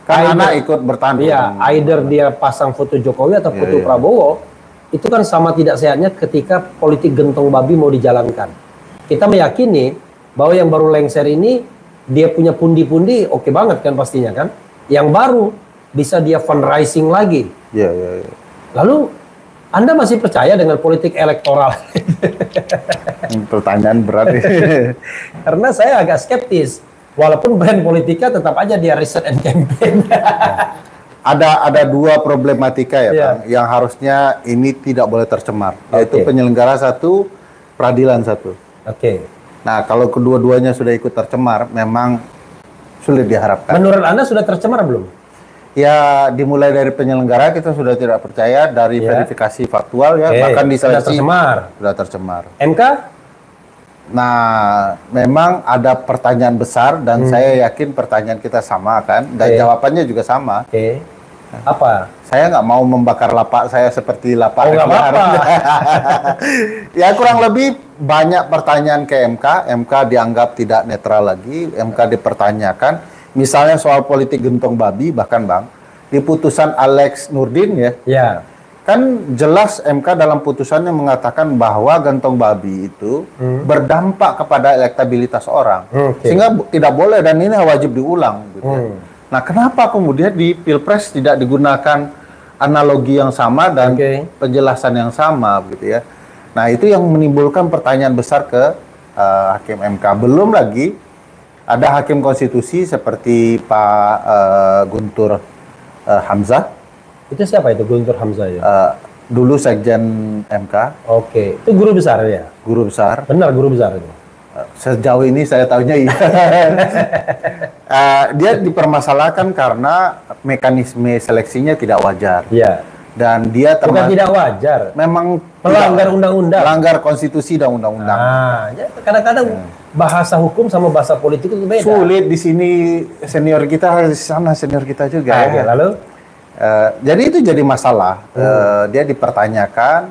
kan either- anak ikut bertanding. Iya, either dia pasang foto Jokowi atau foto Iya. Prabowo, itu kan sama tidak sehatnya ketika politik gentong babi mau dijalankan. Kita meyakini bahwa yang baru lengser ini, dia punya pundi-pundi, oke banget kan pastinya kan. Yang baru, bisa dia fundraising lagi. Iya. Lalu, Anda masih percaya dengan politik elektoral? Pertanyaan berat. Karena saya agak skeptis. Walaupun brand politika tetap aja dia riset and campaign. ada 2 problematika ya, Iya. Bang, yang harusnya ini tidak boleh tercemar, yaitu Oke. penyelenggara 1, peradilan 1. Oke. Nah, kalau kedua-duanya sudah ikut tercemar, memang sulit diharapkan. Menurut Anda sudah tercemar belum? Ya, dimulai dari penyelenggara kita sudah tidak percaya, dari Iya. verifikasi faktual ya, Oke, bahkan di sudah seleksi tercemar. sudah tercemar. MK? Nah, memang ada pertanyaan besar dan saya yakin pertanyaan kita sama kan, dan Oke. jawabannya juga sama. Oke. Apa? Saya nggak mau membakar lapak saya seperti lapak. Oh, nggak FDR. apa-apa. Ya kurang lebih banyak pertanyaan ke MK. MK dianggap tidak netral lagi. MK dipertanyakan. Misalnya soal politik gentong babi, bahkan Bang, di putusan Alex Nurdin ya, Ya. kan jelas MK dalam putusannya mengatakan bahwa gentong babi itu berdampak kepada elektabilitas orang. Oke. Sehingga tidak boleh dan ini wajib diulang. Gitu ya. Nah, kenapa kemudian di Pilpres tidak digunakan analogi yang sama dan Oke. penjelasan yang sama gitu ya. Nah, itu yang menimbulkan pertanyaan besar ke Hakim MK. Belum lagi ada hakim konstitusi seperti Pak Guntur Hamzah, Itu siapa itu Guntur Hamzah ya? dulu Sekjen MK, Oke. Itu guru besar ya? guru besar. Benar guru besar itu. Sejauh ini saya tahunya iya. Dia dipermasalahkan karena mekanisme seleksinya tidak wajar. Iya. Dan dia Bukan tidak wajar. memang Melanggar undang-undang. melanggar konstitusi dan undang-undang. Nah, ya, kadang-kadang bahasa hukum sama bahasa politik itu beda. Sulit di sini, senior kita di sana senior kita juga. Oke, lalu Jadi itu jadi masalah. Dia dipertanyakan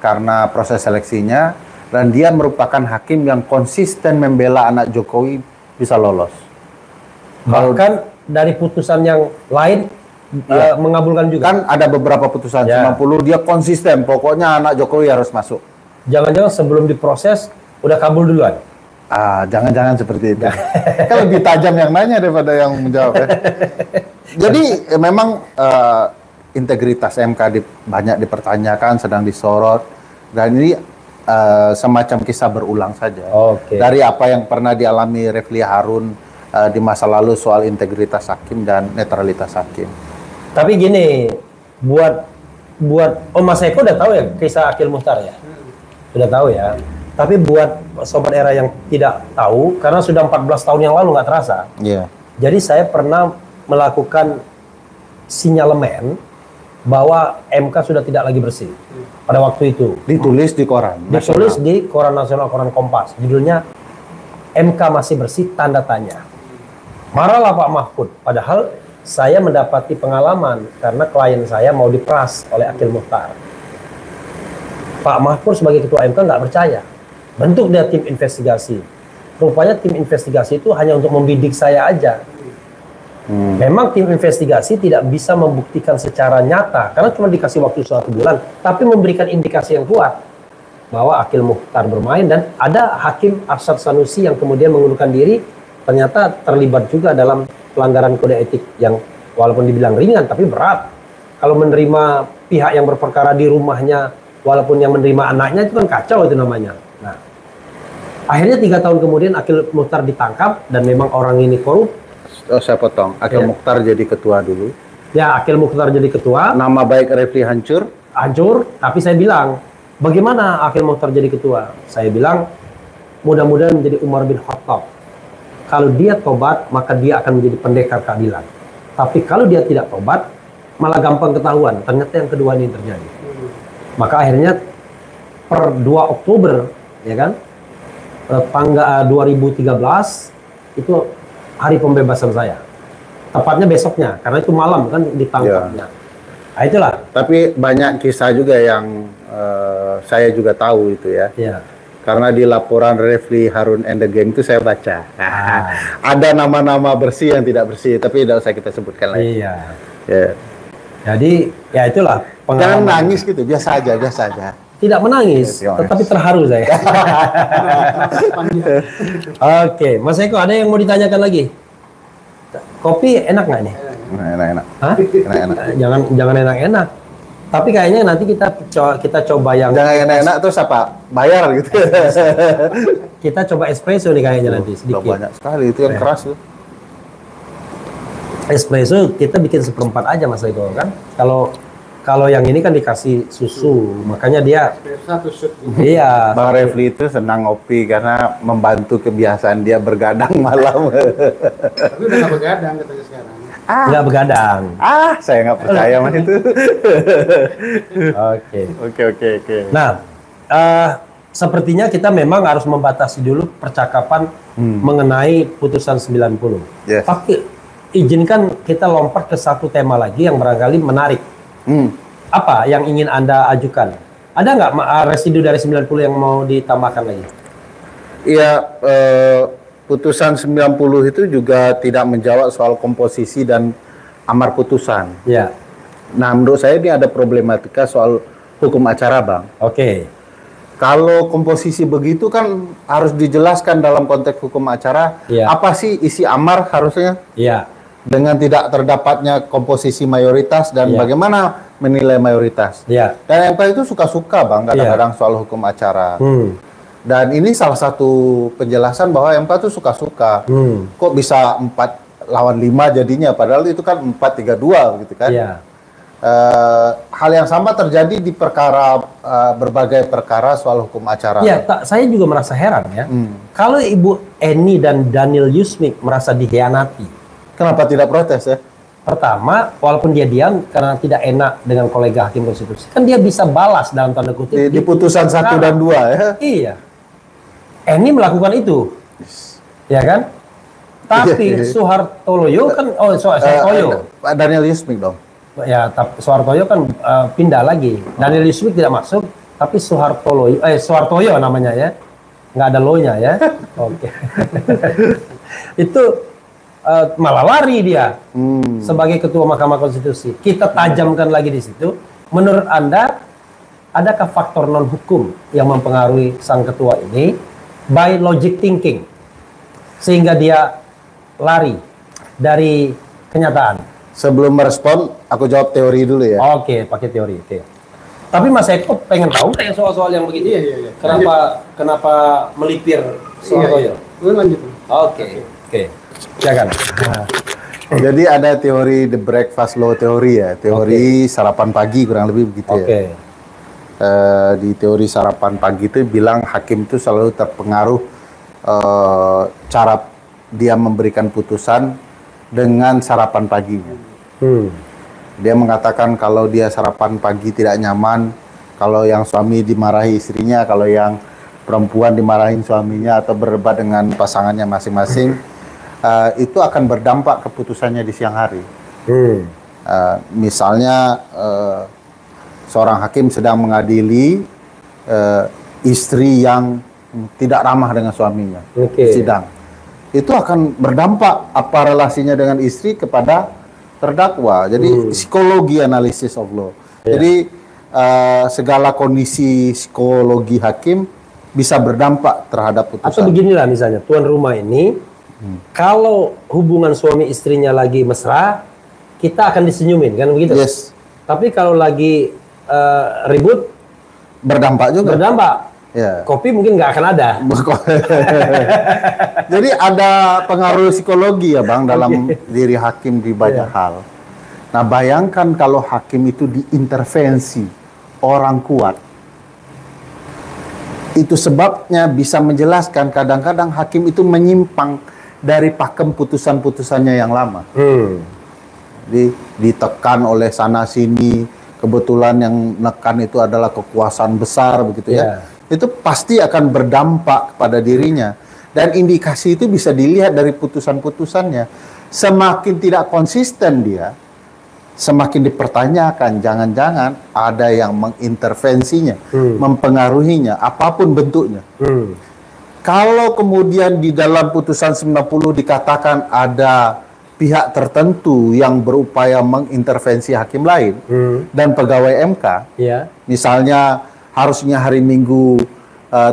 karena proses seleksinya, dan dia merupakan hakim yang konsisten membela anak Jokowi bisa lolos. bahkan dari putusan yang lain mengabulkan juga. Kan ada beberapa putusan, Ya. 90 dia konsisten, pokoknya anak Jokowi harus masuk. Jangan-jangan sebelum diproses udah kabul duluan. Jangan-jangan seperti itu. Kan lebih tajam yang nanya daripada yang menjawab. Ya. Jadi memang integritas MK banyak dipertanyakan, sedang disorot, dan ini semacam kisah berulang saja. Oke. Dari apa yang pernah dialami Refli Harun di masa lalu soal integritas hakim dan netralitas hakim. Tapi gini, buat Mas Eko udah tahu ya kisah Akil Mukhtar ya? Sudah tahu ya. Tapi buat Sobat Era yang tidak tahu, karena sudah 14 tahun yang lalu nggak terasa. Iya. Jadi saya pernah melakukan sinyalemen bahwa MK sudah tidak lagi bersih pada waktu itu. Ditulis di koran. Ditulis di Koran Nasional, Koran Kompas. Judulnya MK masih bersih, tanda tanya. Marahlah Pak Mahfud. Padahal saya mendapati pengalaman karena klien saya mau diperas oleh Akil Mukhtar. Pak Mahfud sebagai ketua MK nggak percaya. Bentuk dia tim investigasi. Rupanya tim investigasi itu hanya untuk membidik saya aja. Memang tim investigasi tidak bisa membuktikan secara nyata karena cuma dikasih waktu 1 bulan, tapi memberikan indikasi yang kuat bahwa Akil Mukhtar bermain, dan ada Hakim Arsyad Sanusi yang kemudian mengundurkan diri, ternyata terlibat juga dalam pelanggaran kode etik yang walaupun dibilang ringan tapi berat. Kalau menerima pihak yang berperkara di rumahnya, walaupun yang menerima anaknya, itu kan kacau itu namanya. Nah, akhirnya 3 tahun kemudian Akil Mukhtar ditangkap dan memang orang ini korup. Saya potong. Akil Mukhtar jadi ketua dulu. Ya, Akil Mukhtar jadi ketua. Nama baik Refli hancur. Hancur, tapi saya bilang, bagaimana Akil Mukhtar jadi ketua? Saya bilang, mudah-mudahan menjadi Umar bin Khattab. Kalau dia tobat, maka dia akan menjadi pendekar keadilan. Tapi kalau dia tidak tobat, malah gampang ketahuan. Ternyata yang kedua ini terjadi. Maka akhirnya per 2 Oktober, ya kan, tanggal 2013 itu hari pembebasan saya. Tepatnya besoknya, karena itu malam kan ditangkapnya. Nah, itulah. Tapi banyak kisah juga yang saya juga tahu itu ya. Ya. Karena di laporan Refli Harun and the Gang itu saya baca. Ada nama-nama bersih yang tidak bersih, tapi tidak usah kita sebutkan lagi. Iya. Ya. Jadi ya itulah Jangan pengalaman. nangis gitu, biasa aja, biasa aja. Tidak menangis, Iya, tetapi terharu saya. Oke, Mas Eko, ada yang mau ditanyakan lagi? Kopi enak nggak nih? Enak-enak. Hah? Enak-enak. Jangan enak-enak. Tapi kayaknya nanti kita coba yang Jangan enak-enak terus apa? Bayar gitu. kita coba espresso nih kayaknya nanti Udah sedikit. banyak sekali itu yang keras tuh. Espresso kita bikin 1/4 aja Mas Eko kan. Kalau yang ini kan dikasih susu, makanya dia Satu shoot. iya. Bang Refli itu senang ngopi karena membantu kebiasaan dia bergadang malam. Tapi udah nggak begadang katanya sekarang. Nggak begadang. Saya nggak percaya sama itu. Oke. Nah, sepertinya kita memang harus membatasi dulu percakapan mengenai putusan 90. Yes. Tapi izinkan kita lompat ke satu tema lagi yang barangkali menarik. Apa yang ingin Anda ajukan? Ada nggak residu dari 90 yang mau ditambahkan lagi? Iya, putusan 90 itu juga tidak menjawab soal komposisi dan amar putusan. Ya, Nah, menurut saya ini ada problematika soal hukum acara, Bang. oke. Kalau komposisi begitu kan harus dijelaskan dalam konteks hukum acara, Iya. apa sih isi amar harusnya Ya, dengan tidak terdapatnya komposisi mayoritas dan Iya. bagaimana menilai mayoritas. ya. Dan MK itu suka-suka, Bang, kadang-kadang soal hukum acara. Dan ini salah satu penjelasan bahwa MK itu suka-suka. Kok bisa 4 lawan 5 jadinya, padahal itu kan 4-3-2 gitu kan. Ya. Hal yang sama terjadi di berbagai perkara soal hukum acara. Ya, saya juga merasa heran ya. Kalau Ibu Eni dan Daniel Yusmik merasa dikhianati, Kenapa tidak protes ya? Pertama, walaupun dia diam karena tidak enak dengan kolega hakim konstitusi, kan dia bisa balas dalam tanda kutip Di putusan 1 dan 2 ya. Iya. Eni melakukan itu, ya kan? Tapi Soehartoyo kan, Soehartoyo. Daniel Yusmik dong. Ya, Soehartoyo kan pindah lagi. Daniel Yusmik tidak masuk, tapi Soehartoyo namanya ya, nggak ada lo-nya ya. Oke. Itu malah lari dia sebagai ketua Mahkamah Konstitusi. Kita tajamkan lagi di situ. Menurut Anda, adakah faktor non hukum yang mempengaruhi sang ketua ini by logic thinking sehingga dia lari dari kenyataan? Sebelum merespon, aku jawab teori dulu ya. Oke, pakai teori. Oke. Tapi Mas Eko pengen tahu kayak soal-soal yang begitu. Iya. Kenapa melipir Soehartoyo? Lanjut. Oke. Silakan. Jadi ada teori the breakfast law teori ya, teori sarapan pagi kurang lebih begitu ya. Di teori sarapan pagi itu bilang hakim itu selalu terpengaruh cara dia memberikan putusan dengan sarapan paginya. Dia mengatakan kalau dia sarapan pagi tidak nyaman, kalau yang suami dimarahi istrinya, kalau yang perempuan dimarahin suaminya atau berdebat dengan pasangannya masing-masing, itu akan berdampak keputusannya di siang hari. Misalnya seorang hakim sedang mengadili istri yang tidak ramah dengan suaminya, sidang. Itu akan berdampak apa relasinya dengan istri kepada terdakwa. Jadi psikologi analisis of law. Jadi segala kondisi psikologi hakim bisa berdampak terhadap putusan. Atau beginilah misalnya, tuan rumah ini kalau hubungan suami istrinya lagi mesra, kita akan disenyumin kan begitu? Yes. Tapi kalau lagi ribut, berdampak juga. Berdampak. Ya. Kopi mungkin nggak akan ada. Jadi ada pengaruh psikologi ya Bang dalam diri hakim di banyak hal. Nah bayangkan kalau hakim itu diintervensi orang kuat. Itu sebabnya bisa menjelaskan kadang-kadang hakim itu menyimpang dari pakem putusan-putusannya yang lama. Ditekan oleh sana sini, kebetulan yang nekan itu adalah kekuasaan besar begitu ya. Itu pasti akan berdampak kepada dirinya. Dan indikasi itu bisa dilihat dari putusan-putusannya. Semakin tidak konsisten dia, semakin dipertanyakan, jangan-jangan ada yang mengintervensinya, mempengaruhinya, apapun bentuknya. Kalau kemudian di dalam putusan 90 dikatakan ada pihak tertentu yang berupaya mengintervensi hakim lain dan pegawai MK, misalnya harusnya hari Minggu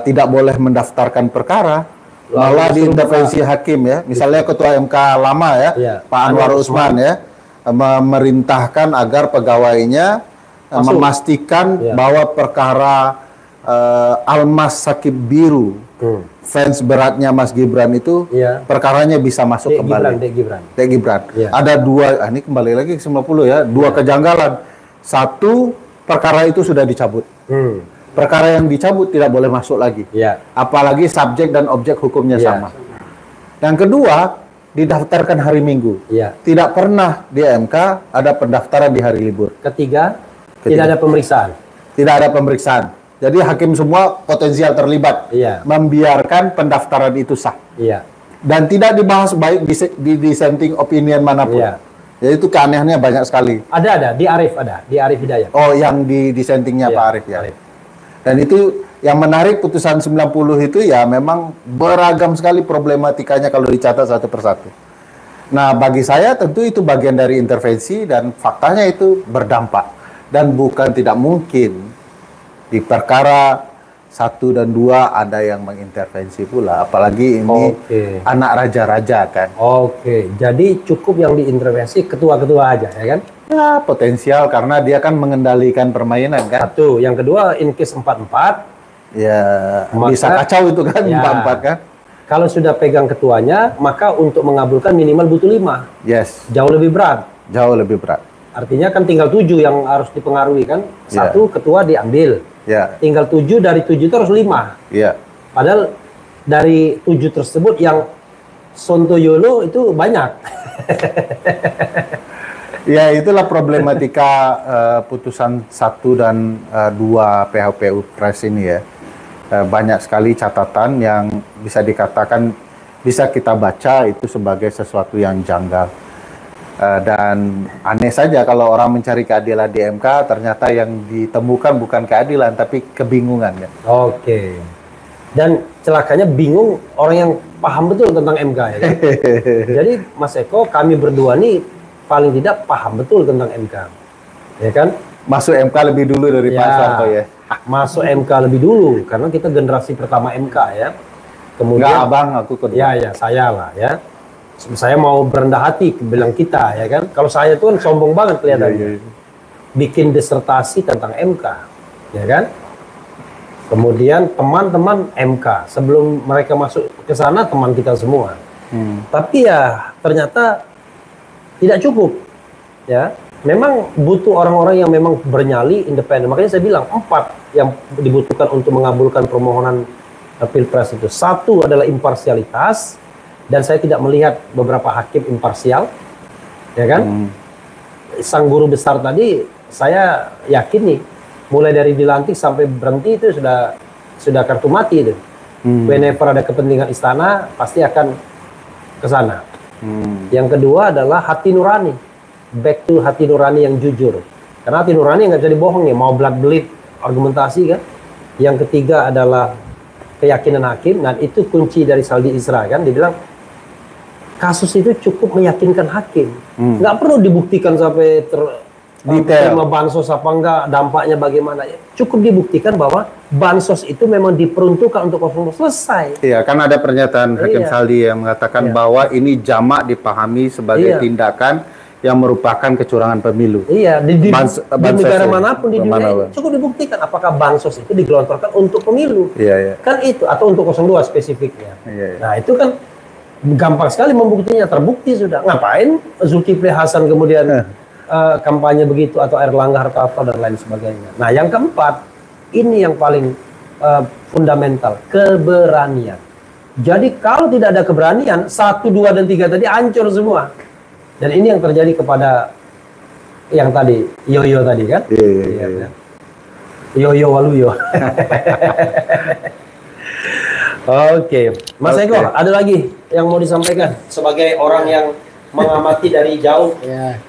tidak boleh mendaftarkan perkara, malah diintervensi hakim ya. Misalnya Ketua MK lama ya, Pak Anwar Usman ya, memerintahkan agar pegawainya memastikan bahwa perkara Almas Sakib Biru, fans beratnya Mas Gibran itu, perkaranya bisa masuk kembali. Dek Gibran. Ada dua, ini kembali lagi ke 90 ya, dua kejanggalan. Satu, perkara itu sudah dicabut. Perkara yang dicabut tidak boleh masuk lagi. Apalagi subjek dan objek hukumnya sama. Yang kedua, didaftarkan hari Minggu. Tidak pernah di MK ada pendaftaran di hari libur. Ketiga, tidak ada pemeriksaan. Tidak ada pemeriksaan. Jadi hakim semua potensial terlibat. Membiarkan pendaftaran itu sah. Dan tidak dibahas baik di dissenting opinion manapun. Jadi itu keanehannya banyak sekali. Ada di Arif di Arif Hidayat. Oh, yang di dissentingnya Pak Arif ya. Dan itu yang menarik putusan 90 itu ya memang beragam sekali problematikanya kalau dicatat satu persatu. Nah, bagi saya tentu itu bagian dari intervensi dan faktanya itu berdampak. Dan bukan tidak mungkin di perkara 1 dan 2 ada yang mengintervensi pula. Apalagi ini anak raja-raja kan. Jadi cukup yang diintervensi ketua-ketua aja ya kan? Ya, potensial karena dia kan mengendalikan permainan kan. Satu, yang kedua in case 4-4 ya bisa kacau itu kan 4-4 kan. Kalau sudah pegang ketuanya, maka untuk mengabulkan minimal butuh 5. Yes. Jauh lebih berat. Jauh lebih berat. Artinya kan tinggal 7 yang harus dipengaruhi kan. Satu ketua diambil. Tinggal 7 dari 7 itu harus 5. Padahal dari 7 tersebut yang Sontoyono itu banyak. Ya, itulah problematika putusan 1 dan 2 PHPU Pres ini ya. Banyak sekali catatan yang bisa dikatakan, bisa kita baca itu sebagai sesuatu yang janggal. Dan aneh saja kalau orang mencari keadilan di MK, ternyata yang ditemukan bukan keadilan, tapi kebingungan. Ya. Oke. Dan celakanya bingung orang yang paham betul tentang MK ya kan? Jadi Mas Eko, kami berdua nih paling tidak paham betul tentang MK, ya kan? Masuk MK lebih dulu dari Pak Soeharto ya? Masuk MK lebih dulu, karena kita generasi pertama MK ya. Kemudian, nggak abang, aku kedua. Ya, saya lah ya. Saya mau berendah hati bilang kita ya kan. Kalau saya tuh kan sombong banget kelihatannya. Bikin disertasi tentang MK, ya kan? Kemudian teman-teman MK, sebelum mereka masuk ke sana teman kita semua. Tapi ya ternyata tidak cukup, ya. Memang butuh orang-orang yang memang bernyali, independen. Makanya saya bilang 4 yang dibutuhkan untuk mengabulkan permohonan Pilpres itu. 1 adalah imparsialitas, dan saya tidak melihat beberapa hakim imparsial, ya kan? Sang guru besar tadi, saya yakin nih, mulai dari dilantik sampai berhenti itu sudah kartu mati itu. Whenever ada kepentingan istana, pasti akan ke sana. Yang kedua adalah hati nurani, back to hati nurani yang jujur. Karena hati nurani nggak bisa dibohong ya, mau belat belit argumentasi kan. Yang ketiga adalah keyakinan hakim, dan itu kunci dari Saldi Isra kan, dibilang kasus itu cukup meyakinkan hakim, nggak perlu dibuktikan sampai detail bansos apa enggak, dampaknya bagaimana, cukup dibuktikan bahwa bansos itu memang diperuntukkan untuk konsumen, selesai. Iya, kan ada pernyataan Hakim Saldi yang mengatakan bahwa ini jamak dipahami sebagai tindakan yang merupakan kecurangan pemilu. Iya, di negara manapun di dunia cukup dibuktikan apakah bansos itu digelontorkan untuk pemilu. Iya. Kan itu, atau untuk 02 spesifiknya. Iya. Nah, itu kan gampang sekali membuktinya, terbukti sudah. Ngapain Zulkifli Hasan kemudian kampanye begitu, atau Erlangga Hartarto dan lain sebagainya. Nah, yang keempat, ini yang paling fundamental, keberanian. Jadi kalau tidak ada keberanian, 1, 2, dan 3 tadi hancur semua. Dan ini yang terjadi kepada yang tadi, Yoyo tadi kan? Iya. Yoyo Waluyo. Oke, Mas Eko, ada lagi yang mau disampaikan sebagai orang yang mengamati dari jauh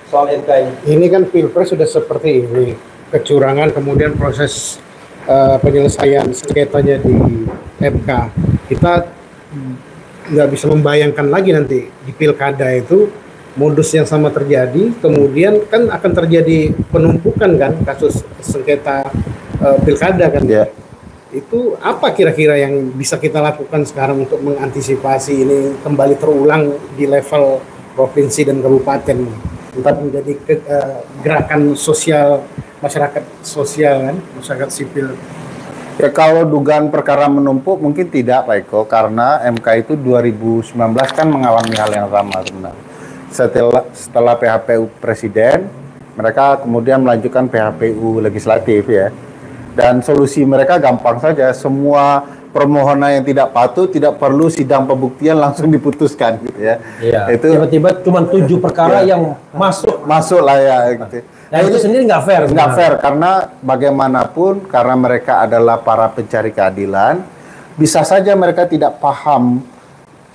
soal MK ini? Ini kan Pilpres sudah seperti ini, kecurangan, kemudian proses penyelesaian sengketanya di MK. Kita nggak bisa membayangkan lagi nanti di pilkada itu modus yang sama terjadi, kemudian kan akan terjadi penumpukan kan kasus sengketa pilkada kan. Itu apa kira-kira yang bisa kita lakukan sekarang untuk mengantisipasi ini kembali terulang di level provinsi dan kabupaten, tetap menjadi gerakan sosial, masyarakat sosial kan, masyarakat sipil. Ya, kalau dugaan perkara menumpuk mungkin tidak Pak Eko, karena MK itu 2019 kan mengalami hal yang sama sebenarnya. Setelah PHPU Presiden, mereka kemudian melanjutkan PHPU Legislatif ya. Dan solusi mereka gampang saja, semua permohonan yang tidak patut tidak perlu sidang pembuktian, langsung diputuskan gitu ya. Itu tiba-tiba cuma 7 perkara yang masuk lah ya gitu. Nah, itu sendiri nggak fair. Nggak fair, karena bagaimanapun, karena mereka adalah para pencari keadilan, bisa saja mereka tidak paham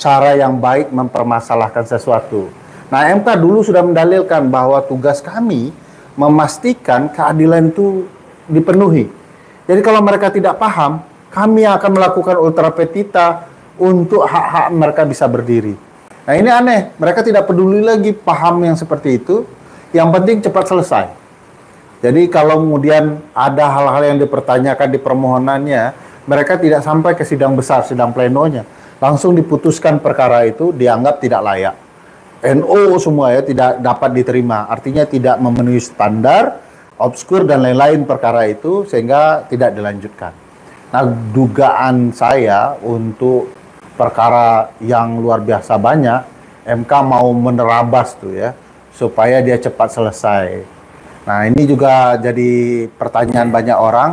cara yang baik mempermasalahkan sesuatu. Nah, MK dulu sudah mendalilkan bahwa tugas kami memastikan keadilan itu dipenuhi. Jadi kalau mereka tidak paham, kami akan melakukan ultra petita untuk hak-hak mereka bisa berdiri. Nah, ini aneh, mereka tidak peduli lagi paham yang seperti itu, yang penting cepat selesai. Jadi kalau kemudian ada hal-hal yang dipertanyakan di permohonannya, mereka tidak sampai ke sidang besar, sidang plenonya. Langsung diputuskan perkara itu, dianggap tidak layak. NO semua ya tidak dapat diterima, artinya tidak memenuhi standar, obskur dan lain-lain perkara itu, sehingga tidak dilanjutkan. Nah, dugaan saya untuk perkara yang luar biasa banyak, MK mau menerabas tuh ya, supaya dia cepat selesai. Nah, ini juga jadi pertanyaan banyak orang,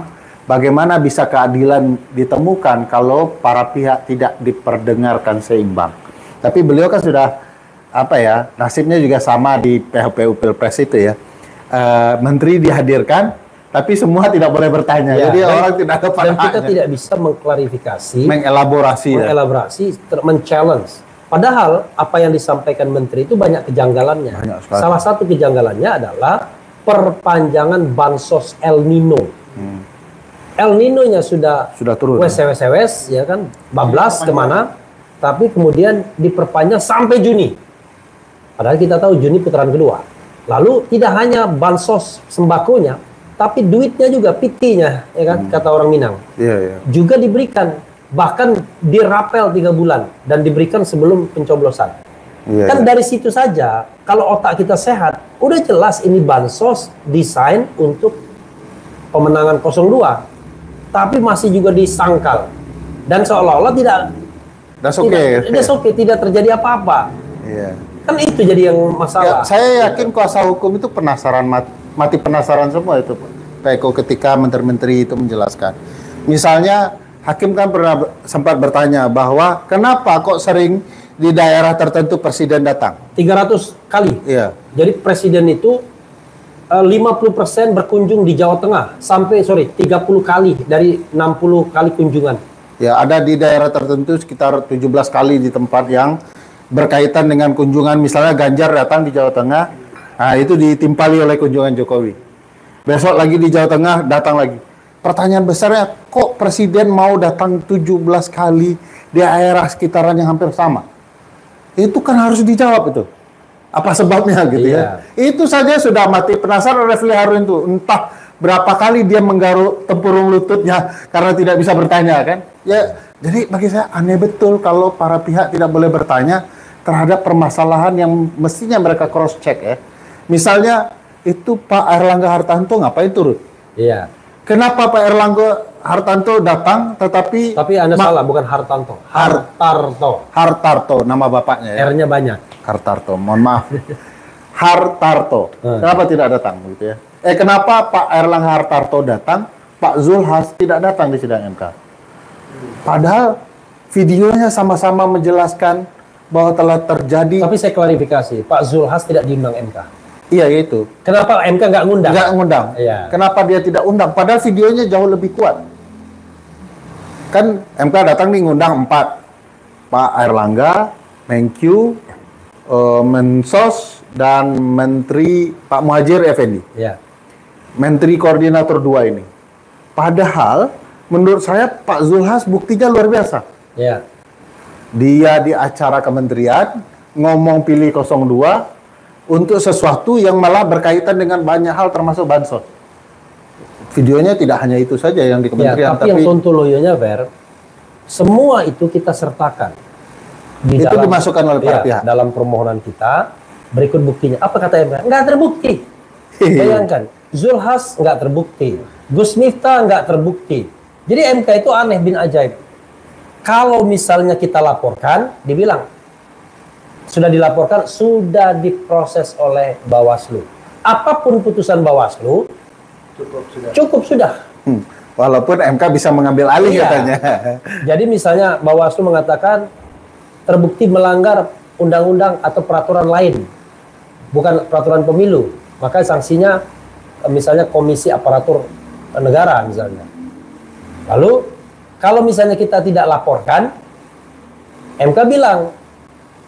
bagaimana bisa keadilan ditemukan kalau para pihak tidak diperdengarkan seimbang. Tapi beliau kan sudah apa ya, nasibnya juga sama di PHPU Pilpres itu ya. Menteri dihadirkan, tapi semua tidak boleh bertanya. Ya, Jadi orang tidak ada pada dan kita haknya. tidak bisa mengklarifikasi, Mengelaborasi. men-challenge. Padahal apa yang disampaikan Menteri itu banyak kejanggalannya. Banyak sekali. Salah satu kejanggalannya adalah perpanjangan bansos El Nino. El Nino-nya sudah turun. wes ya kan, bablas kemana, tapi kemudian diperpanjang sampai Juni. Padahal kita tahu Juni putaran kedua. Lalu tidak hanya bansos sembakonya, tapi duitnya juga, PT-nya, ya kan, kata orang Minang, juga diberikan, bahkan dirapel 3 bulan dan diberikan sebelum pencoblosan. Kan dari situ saja, kalau otak kita sehat, udah jelas ini bansos desain untuk pemenangan 02. Tapi masih juga disangkal dan seolah-olah tidak terjadi apa-apa. Kan itu jadi yang masalah. Saya yakin kuasa hukum itu penasaran, mati penasaran semua itu, Pak Eko, ketika menteri-menteri itu menjelaskan. Misalnya hakim kan pernah sempat bertanya bahwa kenapa kok sering di daerah tertentu presiden datang 300 kali. Jadi presiden itu 50% berkunjung di Jawa Tengah sampai 30 kali dari 60 kali kunjungan. Ya, ada di daerah tertentu sekitar 17 kali di tempat yang berkaitan dengan kunjungan, misalnya Ganjar datang di Jawa Tengah, nah itu ditimpali oleh kunjungan Jokowi. Besok lagi di Jawa Tengah, datang lagi. Pertanyaan besarnya, kok presiden mau datang 17 kali di daerah sekitaran yang hampir sama? Itu kan harus dijawab itu. Apa sebabnya gitu ya? Itu saja sudah mati penasaran Refli Harun itu. Entah berapa kali dia menggaruk tempurung lututnya karena tidak bisa bertanya kan? Ya, jadi bagi saya aneh betul kalau para pihak tidak boleh bertanya terhadap permasalahan yang mestinya mereka cross check ya. Misalnya itu Pak Erlangga Hartarto ngapain turut? Iya. Kenapa Pak Erlangga Hartarto datang tetapi Anda salah, bukan Hartanto. Hartarto nama bapaknya ya. R-nya banyak. Hartarto, mohon maaf. Hartarto. Kenapa tidak datang gitu ya? Kenapa Pak Erlangga Hartarto datang, Pak Zulhas tidak datang di sidang MK? Padahal videonya sama-sama menjelaskan bahwa telah terjadi. Tapi saya klarifikasi, Pak Zulhas tidak diundang MK. Iya, itu. Kenapa MK nggak ngundang? Nggak ngundang. Iya. Kenapa dia tidak undang? Padahal videonya jauh lebih kuat. Kan MK datang nih ngundang 4. Pak Erlangga, Menkyu, Mensos, dan Menteri Pak Muhadjir Effendi. Ya. Menteri Koordinator 2 ini. Padahal menurut saya Pak Zulhas buktinya luar biasa. Ya. Dia di acara kementerian ngomong pilih 02 untuk sesuatu yang malah berkaitan dengan banyak hal termasuk bansos. Videonya tidak hanya itu saja yang di kementerian, tapi yang sontoloyonya, Ver, semua itu kita sertakan. Itu dimasukkan oleh para pihak. Dalam permohonan kita, berikut buktinya. Apa kata MK? Nggak terbukti. Bayangkan, Zulhas nggak terbukti, Gus Miftah nggak terbukti. Jadi MK itu aneh bin ajaib. Kalau misalnya kita laporkan, dibilang sudah dilaporkan, sudah diproses oleh Bawaslu. Apapun putusan Bawaslu, cukup sudah. Walaupun MK bisa mengambil alih katanya. Jadi misalnya Bawaslu mengatakan terbukti melanggar undang-undang atau peraturan lain, bukan peraturan pemilu, maka sanksinya misalnya Komisi Aparatur Negara misalnya. Lalu kalau misalnya kita tidak laporkan, MK bilang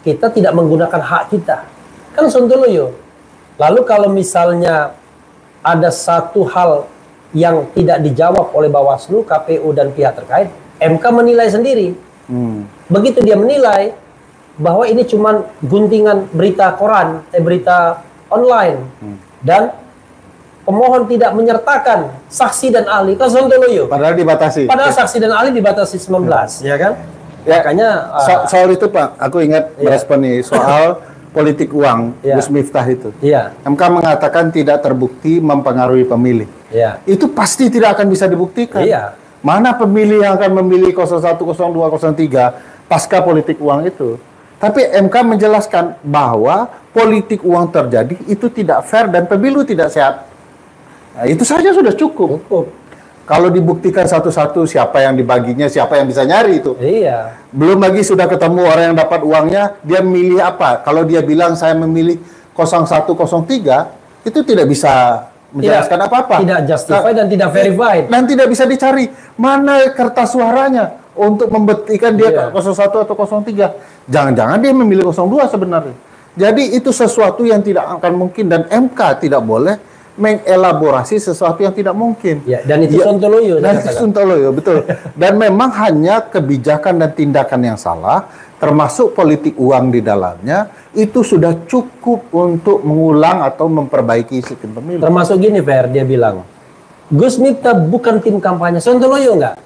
kita tidak menggunakan hak kita, kan sontoloyo. Lalu kalau misalnya ada satu hal yang tidak dijawab oleh Bawaslu, KPU dan pihak terkait, MK menilai sendiri. Begitu dia menilai bahwa ini cuma guntingan berita koran, berita online, dan pemohon tidak menyertakan saksi dan ahli, kan sontoloyo. Padahal dibatasi. Padahal saksi dan ahli dibatasi 19, ya kan? Ya, makanya soal itu Pak, aku ingat merespon nih soal politik uang, Gus Miftah itu. MK mengatakan tidak terbukti mempengaruhi pemilih. Itu pasti tidak akan bisa dibuktikan. Mana pemilih yang akan memilih 01, 02, 03 pasca politik uang itu. Tapi MK menjelaskan bahwa politik uang terjadi itu tidak fair dan pemilu tidak sehat. Nah, itu saja sudah cukup. Kalau dibuktikan satu-satu siapa yang dibaginya, siapa yang bisa nyari itu. Iya. Belum lagi sudah ketemu orang yang dapat uangnya, dia memilih apa? Kalau dia bilang saya memilih 0103, itu tidak bisa menjelaskan apa-apa. Tidak justified dan tidak verified. Dan tidak bisa dicari mana kertas suaranya untuk membuktikan dia 01 atau 03. Jangan-jangan dia memilih 02 sebenarnya. Jadi itu sesuatu yang tidak akan mungkin dan MK tidak boleh mengelaborasi sesuatu yang tidak mungkin. Ya, dan itu sontoloyo. Dan itu sontoloyo, betul. Dan memang hanya kebijakan dan tindakan yang salah, termasuk politik uang di dalamnya, itu sudah cukup untuk mengulang atau memperbaiki sistem pemilu. Termasuk gini, Fer, dia bilang, Gus Miftah bukan tim kampanye. Sontoloyo enggak?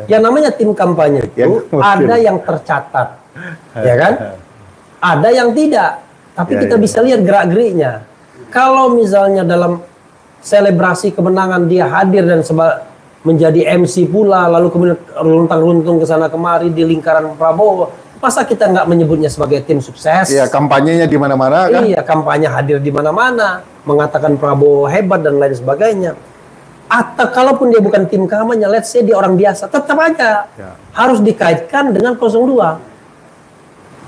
Yang namanya tim kampanye itu ada yang tercatat, ya kan? Ada yang tidak. Tapi kita bisa lihat gerak-geriknya. Kalau misalnya dalam selebrasi kemenangan dia hadir dan menjadi MC pula, lalu kemudian runtang-runtung ke sana kemari di lingkaran Prabowo, masa kita nggak menyebutnya sebagai tim sukses? Iya, kampanyenya di mana-mana kan? Iya, kampanye hadir di mana-mana, mengatakan Prabowo hebat dan lain sebagainya. Atau kalaupun dia bukan tim kampanye, let's say dia orang biasa, tetap aja harus dikaitkan dengan 02.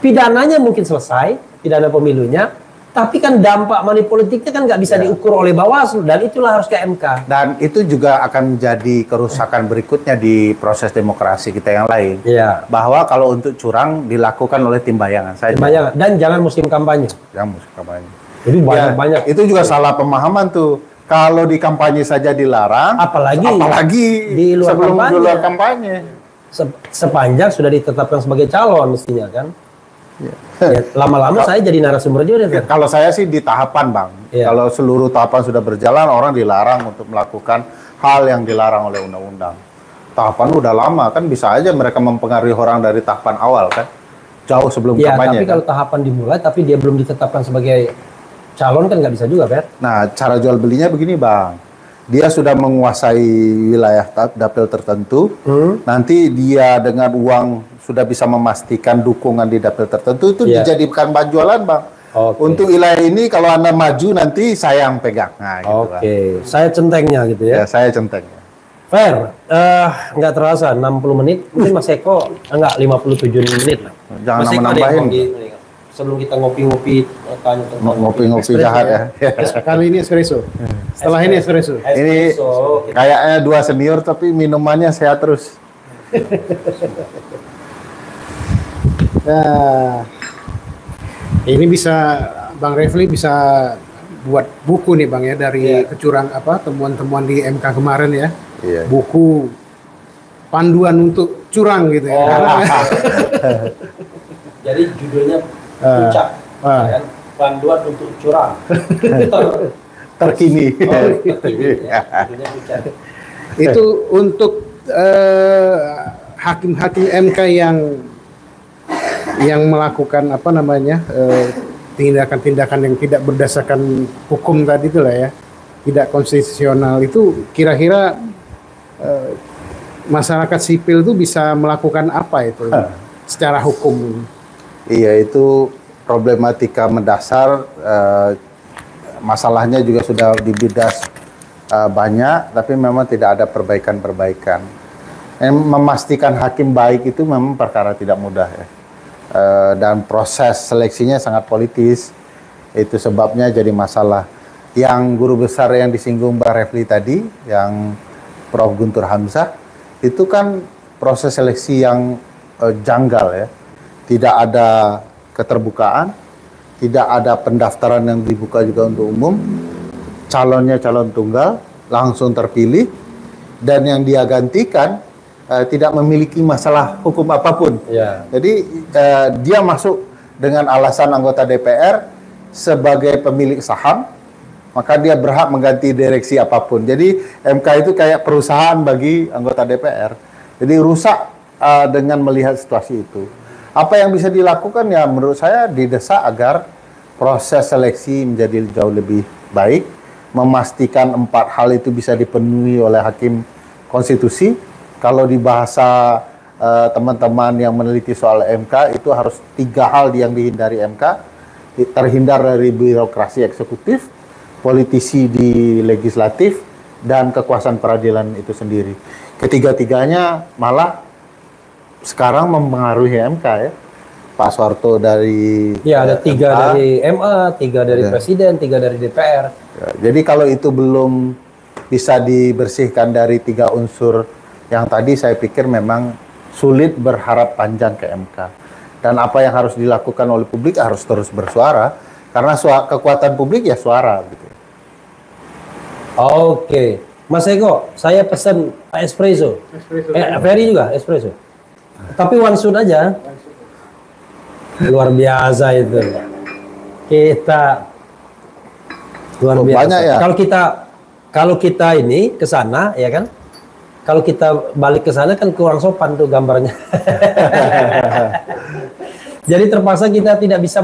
Pidananya mungkin selesai, pidana pemilunya, tapi kan dampak money politiknya kan nggak bisa diukur oleh Bawaslu, dan itulah harus ke MK. Dan itu juga akan menjadi kerusakan berikutnya di proses demokrasi kita yang lain. Iya. Bahwa kalau untuk curang dilakukan oleh tim bayangan saja. Tim bayangan, dan jangan musim kampanye. Yang musim kampanye. Jadi banyak-banyak. Itu juga salah pemahaman tuh. Kalau di kampanye saja dilarang, apalagi di luar sebelum kampanye. di luar kampanye. Sepanjang sudah ditetapkan sebagai calon mestinya kan. Ya, lama-lama saya jadi narasumber juga. Kalau saya sih di tahapan, Bang. Kalau seluruh tahapan sudah berjalan, orang dilarang untuk melakukan hal yang dilarang oleh undang-undang. Tahapan udah lama kan, bisa aja mereka mempengaruhi orang dari tahapan awal kan, jauh sebelum kampanye. Tapi kalau tahapan dimulai tapi dia belum ditetapkan sebagai calon kan nggak bisa juga, Fer. Nah, cara jual belinya begini, Bang. Dia sudah menguasai wilayah dapil tertentu, nanti dia dengan uang sudah bisa memastikan dukungan di dapil tertentu, itu dijadikan jualan, Bang. Untuk wilayah ini kalau Anda maju nanti saya yang pegang. Nah, gitu, saya centengnya gitu ya. Saya centengnya. Fer, nggak terasa 60 menit, mungkin Mas Eko enggak 57 menit lah. Jangan nambah-nambahin. Sebelum kita ngopi-ngopi, ngopi-ngopi jahat ya. Kali ini espresso. Setelah ini espresso. Ini kayaknya dua senior tapi minumannya sehat terus. Nah, ini bisa Bang Refli bisa buat buku nih Bang ya dari kecurang temuan-temuan di MK kemarin ya. Buku panduan untuk curang gitu ya. Jadi judulnya puncak, kan? Panduan untuk curang. Terkini. Judulnya puncak. Itu untuk hakim-hakim MK yang melakukan tindakan-tindakan yang tidak berdasarkan hukum tadi itulah ya, tidak konstitusional, itu kira-kira masyarakat sipil itu bisa melakukan apa itu secara hukum? Iya, itu problematika mendasar, masalahnya juga sudah dibidas banyak, tapi memang tidak ada perbaikan-perbaikan. Memastikan hakim baik itu memang perkara tidak mudah ya. Dan proses seleksinya sangat politis, itu sebabnya jadi masalah. Yang guru besar yang disinggung Mbak Refli tadi, yang Prof. Guntur Hamzah, itu kan proses seleksi yang janggal ya. Tidak ada keterbukaan, tidak ada pendaftaran yang dibuka juga untuk umum, calonnya calon tunggal, langsung terpilih, dan yang dia gantikan tidak memiliki masalah hukum apapun. Jadi dia masuk dengan alasan anggota DPR sebagai pemilik saham, maka dia berhak mengganti direksi apapun. Jadi MK itu kayak perusahaan bagi anggota DPR. Jadi rusak dengan melihat situasi itu. Apa yang bisa dilakukan ya menurut saya didesak agar proses seleksi menjadi jauh lebih baik, memastikan 4 hal itu bisa dipenuhi oleh hakim konstitusi. Kalau di bahasa teman-teman yang meneliti soal MK, itu harus 3 hal yang dihindari MK. Terhindar dari birokrasi eksekutif, politisi di legislatif, dan kekuasaan peradilan itu sendiri. Ketiga-tiganya malah sekarang mempengaruhi MK ya. Pak Soeharto dari Ya, ada 3 MK, dari MA, 3 dari Ya. Presiden, 3 dari DPR. Ya, jadi kalau itu belum bisa dibersihkan dari 3 unsur yang tadi, saya pikir memang sulit berharap panjang ke MK. Dan apa yang harus dilakukan oleh publik harus terus bersuara, karena kekuatan publik ya suara. Gitu. Oke, Mas Eko, saya pesan espresso. Ferry juga espresso. Tapi one shot aja. Luar biasa itu. Kita luar Oh, biasa. banyak ya? Kalau kita ini ke sana, ya kan? Kalau kita balik ke sana kan kurang sopan tuh gambarnya. Jadi terpaksa kita tidak bisa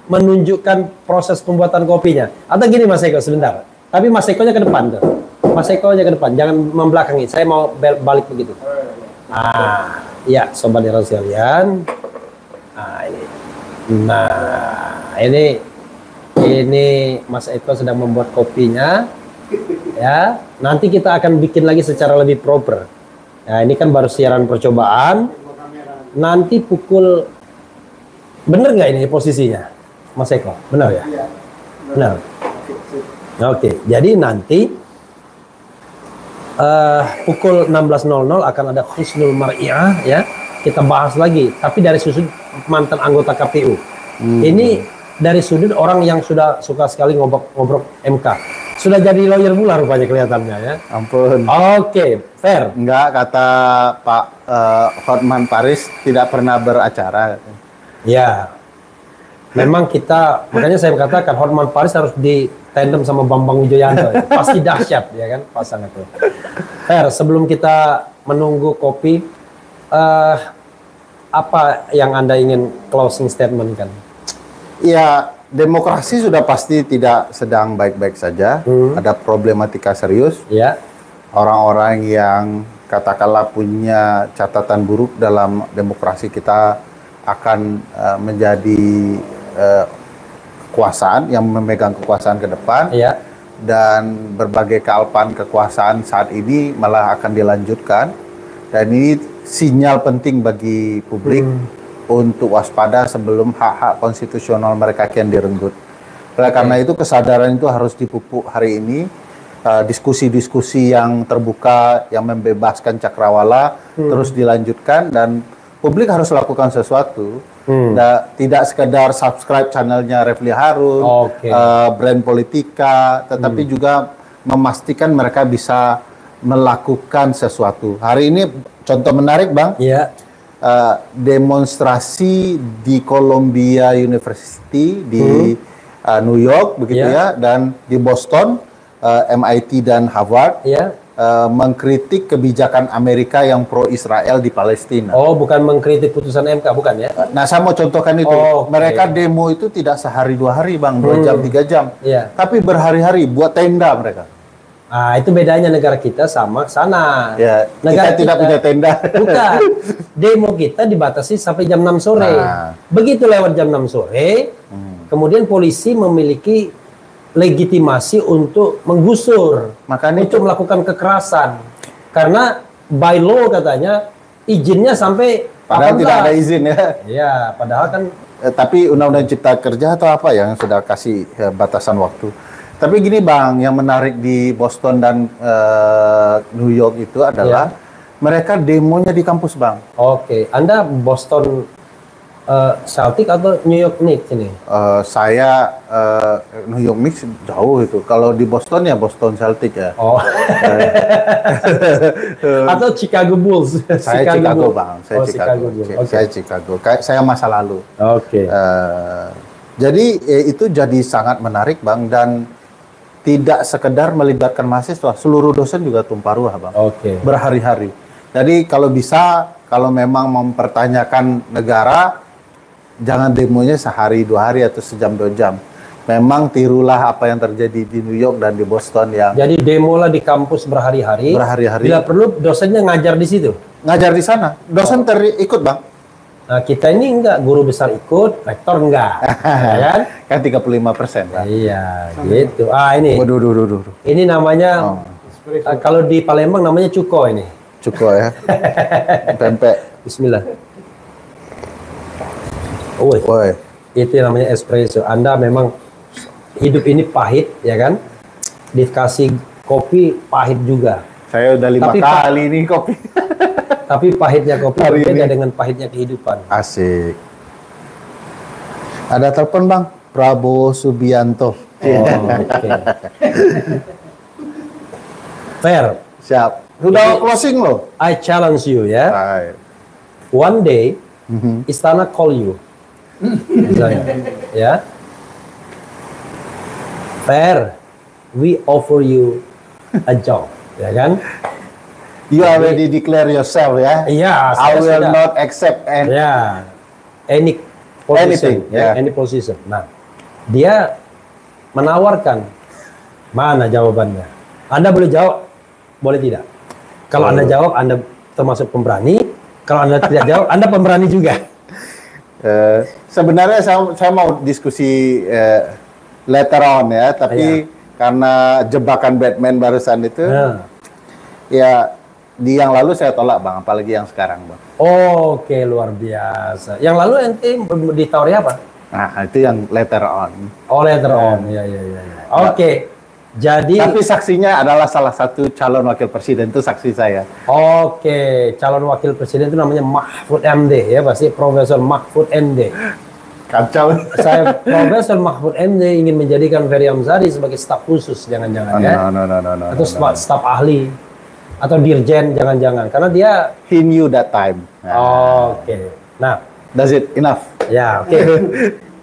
menunjukkan proses pembuatan kopinya. Atau gini Mas Eko, sebentar. Tapi Mas Eko-nya ke depan tuh. Mas Eko-nya ke depan, jangan membelakangi. Saya mau balik begitu. Ah, ya, sobat yang sekalian. Nah, ini Mas Eko sedang membuat kopinya. Ya, nanti kita akan bikin lagi secara lebih proper. Nah, ini kan baru siaran percobaan. Nanti pukul, bener nggak ini posisinya, Mas Eko? Benar ya? Benar. Oke, jadi nanti pukul 16.00 akan ada Husnul Mar'iyah ya. Kita bahas lagi, tapi dari sudut mantan anggota KPU. Ini dari sudut orang yang sudah suka sekali ngobrol MK. Sudah jadi lawyer pula rupanya kelihatannya ya. Ampun. Oke, fair. Enggak, kata Pak Hotman Paris tidak pernah beracara. Ya. Memang kita, makanya saya katakan Hotman Paris harus ditandem sama Bambang Wijoyanto. Pasti dahsyat ya kan pasangan itu. Fair, sebelum kita menunggu kopi, apa yang Anda ingin closing statement kan? Ya, demokrasi sudah pasti tidak sedang baik-baik saja. Ada problematika serius. Ya. Orang-orang yang katakanlah punya catatan buruk dalam demokrasi kita akan menjadi kekuasaan yang memegang kekuasaan ke depan. Ya. Dan berbagai kealpaan kekuasaan saat ini malah akan dilanjutkan. Dan ini sinyal penting bagi publik untuk waspada sebelum hak-hak konstitusional mereka kian direnggut. Oleh karena itu kesadaran itu harus dipupuk hari ini. Diskusi-diskusi yang terbuka, yang membebaskan cakrawala terus dilanjutkan, dan publik harus lakukan sesuatu. Tidak sekedar subscribe channelnya Refli Harun, Brand Politika, tetapi juga memastikan mereka bisa melakukan sesuatu. Hari ini contoh menarik, Bang. Ya. Demonstrasi di Columbia University di New York begitu ya, dan di Boston MIT dan Harvard mengkritik kebijakan Amerika yang pro Israel di Palestina. Oh, bukan mengkritik putusan MK, bukan ya? Nah, saya mau contohkan itu. Mereka demo itu tidak sehari 2 hari, Bang, 2 jam 3 jam. Tapi berhari-hari buat tenda mereka. Ah, itu bedanya negara kita sama sana. Ya, negara kita tidak punya tenda. Bukan. Demo kita dibatasi sampai jam 6 sore. Nah. Begitu lewat jam 6 sore, kemudian polisi memiliki legitimasi untuk menggusur, Makanya untuk melakukan kekerasan. Karena by law katanya izinnya sampai padahal 18. tidak ada izin ya. Iya, padahal kan Tapi Undang-Undang Cipta Kerja atau apa yang sudah kasih batasan waktu. Tapi gini, Bang, yang menarik di Boston dan New York itu adalah mereka demonya di kampus, Bang. Oke, Anda Boston Celtic atau New York Knicks ini? Saya New York Knicks jauh itu. Kalau di Boston ya Boston Celtic ya. Oh. Atau Chicago Bulls? Saya Chicago, Bulls. Bang. Saya Chicago. Bulls. Saya Chicago. Saya masa lalu. Oke. Jadi itu jadi sangat menarik, Bang, dan tidak sekedar melibatkan mahasiswa, seluruh dosen juga tumpah ruah, Bang. Oke. Berhari-hari. Jadi kalau bisa, kalau memang mempertanyakan negara, jangan demonya sehari 2 hari atau sejam 2 jam. Memang tirulah apa yang terjadi di New York dan di Boston yang. Jadi demo lah di kampus berhari-hari. Berhari-hari. Bila perlu dosennya ngajar di situ. Ngajar di sana. Dosen ikut, Bang. Nah, kita ini enggak, guru besar ikut, rektor enggak. Ya kan? Kan 35%, Bang. Iya, gitu. Ah, ini. Waduh. Ini namanya Kalau di Palembang namanya cuko ini. Cukup ya. Pempek. Bismillah. Oh, Woi. itu yang namanya espresso. Anda memang hidup ini pahit, ya kan? Dikasih kopi pahit juga. Saya udah 5 kali nih kopi. Tapi pahitnya kopi Hari berbeda ini. dengan pahitnya kehidupan. Asik. Ada telepon Bang, Prabowo Subianto. Oh, oke. Fair. Siap. Sudah closing loh. I challenge you ya. Hai. One day Istana call you. Misalnya, ya. Fair. We offer you a job, ya kan? You already declare yourself ya. Iya, I saya will sudah. not accept and Ya, any position, Anything, ya, yeah. any position. Nah, dia menawarkan mana jawabannya. Anda boleh jawab, boleh tidak. Kalau Anda jawab, Anda termasuk pemberani. Kalau Anda tidak jawab, Anda pemberani juga. Sebenarnya saya mau diskusi later on ya, tapi karena jebakan Batman barusan itu, Nah. ya di yang lalu saya tolak Bang, apalagi yang sekarang Bang. Oke, luar biasa. Yang lalu ente ditawari apa? Nah itu yang later on. Oh, later on. Ya. Oke. Jadi Tapi saksinya adalah salah satu calon wakil presiden, itu saksi saya. oke, calon wakil presiden itu namanya Mahfud MD ya, pasti Profesor Mahfud MD. Kacau. Saya Profesor Mahfud MD ingin menjadikan Ferry Amsari sebagai staf khusus, jangan-jangan ya. No. Atau staf ahli atau dirjen, jangan-jangan, karena dia He knew that time. oke. Nah, Does it enough? ya oke.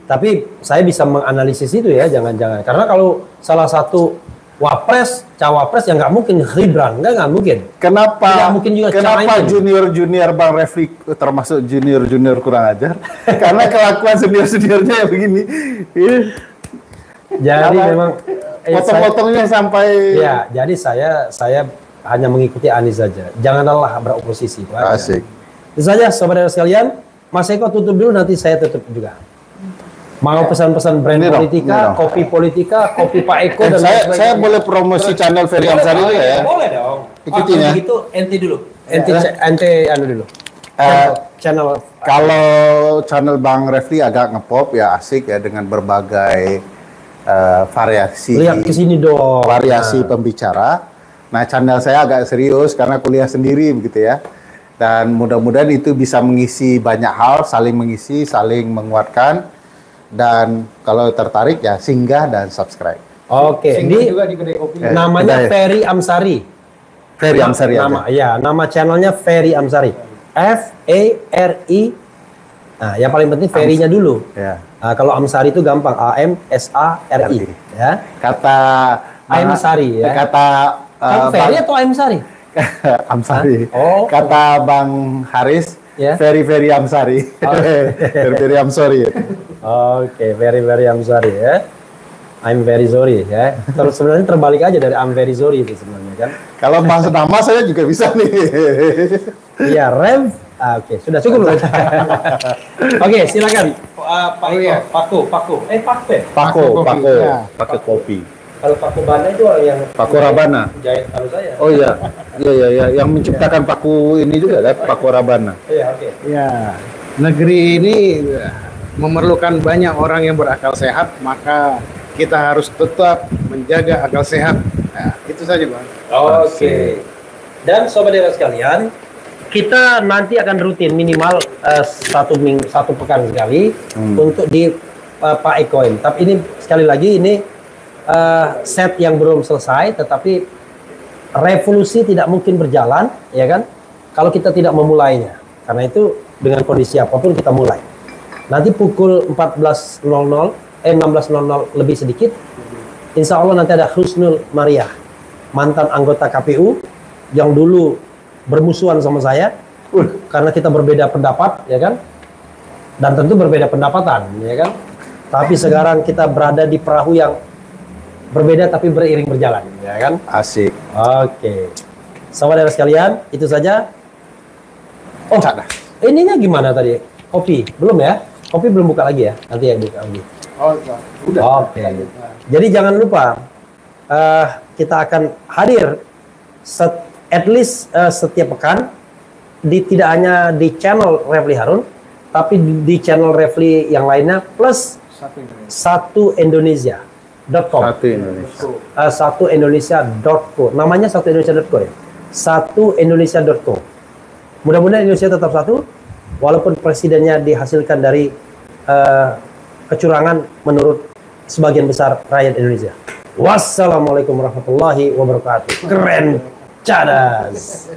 Tapi saya bisa menganalisis itu ya, jangan-jangan. Karena kalau salah satu cawapres yang nggak mungkin Gibran, nggak mungkin. Kenapa? Tidak mungkin juga Kenapa Caimin. junior Bang Refli termasuk junior kurang ajar? Karena kelakuan seniornya ya begini. Jadi Karena memang potong-potongnya sampai. ya, jadi saya hanya mengikuti Anies saja. Janganlah beroposisi. Itu aja. Asik. Itu saja, saudara sekalian. Mas Eko tutup dulu, nanti saya tutup juga. Mau pesan-pesan brand Ini dong, politika, ini dong. kopi politika, kopi Pak Eko dan lain Saya sebagainya. boleh promosi channel Ferry Amsari Boleh, juga ya? Boleh dong. Ikutin ya. Begitu ente dulu. Ente anu dulu. Eh, Channel. Kalau channel Bang Refli agak ngepop ya asik ya dengan berbagai variasi Lihat ke sini dong. variasi pembicara. Nah, channel saya agak serius karena kuliah sendiri begitu ya. Dan mudah-mudahan itu bisa mengisi banyak hal, saling mengisi, saling menguatkan. Dan kalau tertarik ya singgah dan subscribe. Oke, Single ini juga di kedai kopi. namanya kedai. Ferry Amsari. Ferry Amsari aja. Nama channelnya Ferry Amsari. F-A-R-I. Nah, yang paling penting Ferry-nya dulu. Ya. Nah, kalau Amsari itu gampang, A-M-S-A-R-I. Ya. Kata Amsari ya. Kata Kamu Ferry atau Amsari? Amsari. Oh. Kata Bang Haris, Ya. very Amsari. Very Amsari. Oke, very Amsari ya. I'm very sorry ya. Terus sebenarnya terbalik aja dari I'm very sorry itu sebenarnya kan. Kalau bahas nama saya juga bisa nih. Iya, Rev. Oke, sudah cukup loh. Oke, silakan. Pak Eko, Paku. Pako, kopi, ya. pakai kopi. Kalau Paku Bana itu orang yang Paku Rabana. jahit kalau saya. Oh iya, yang menciptakan paku ini juga kan, Paku Rabana. Iya, oke. Ya, negeri ini memerlukan banyak orang yang berakal sehat, maka kita harus tetap menjaga akal sehat. Nah, itu saja, Bang. Oke. Dan sobat daerah sekalian, kita nanti akan rutin minimal satu pekan sekali untuk di Pak Eko ini. Tapi ini sekali lagi ini set yang belum selesai, tetapi revolusi tidak mungkin berjalan, ya kan? Kalau kita tidak memulainya. Karena itu dengan kondisi apapun kita mulai. Nanti pukul 16.00 lebih sedikit, insya Allah nanti ada Husnul Mariah, mantan anggota KPU yang dulu bermusuhan sama saya karena kita berbeda pendapat, ya kan? Dan tentu berbeda pendapatan, ya kan? Tapi sekarang kita berada di perahu yang berbeda tapi beriring berjalan, ya kan? Asik. Oke. Saudara sekalian, itu saja. Oh, ininya gimana tadi? Kopi belum ya? Kopi belum buka lagi ya? Nanti ya buka lagi. Oh, udah. Oke. Jadi jangan lupa kita akan hadir at least setiap pekan tidak hanya di channel Refli Harun, tapi di channel Refli yang lainnya plus Satu Indonesia.com. Satu Indonesia.co. Namanya Satu Indonesia.co ya. Satu Indonesia.co. Mudah-mudahan Indonesia tetap satu, walaupun presidennya dihasilkan dari kecurangan menurut sebagian besar rakyat Indonesia. Wassalamualaikum warahmatullahi wabarakatuh. Keren cadas.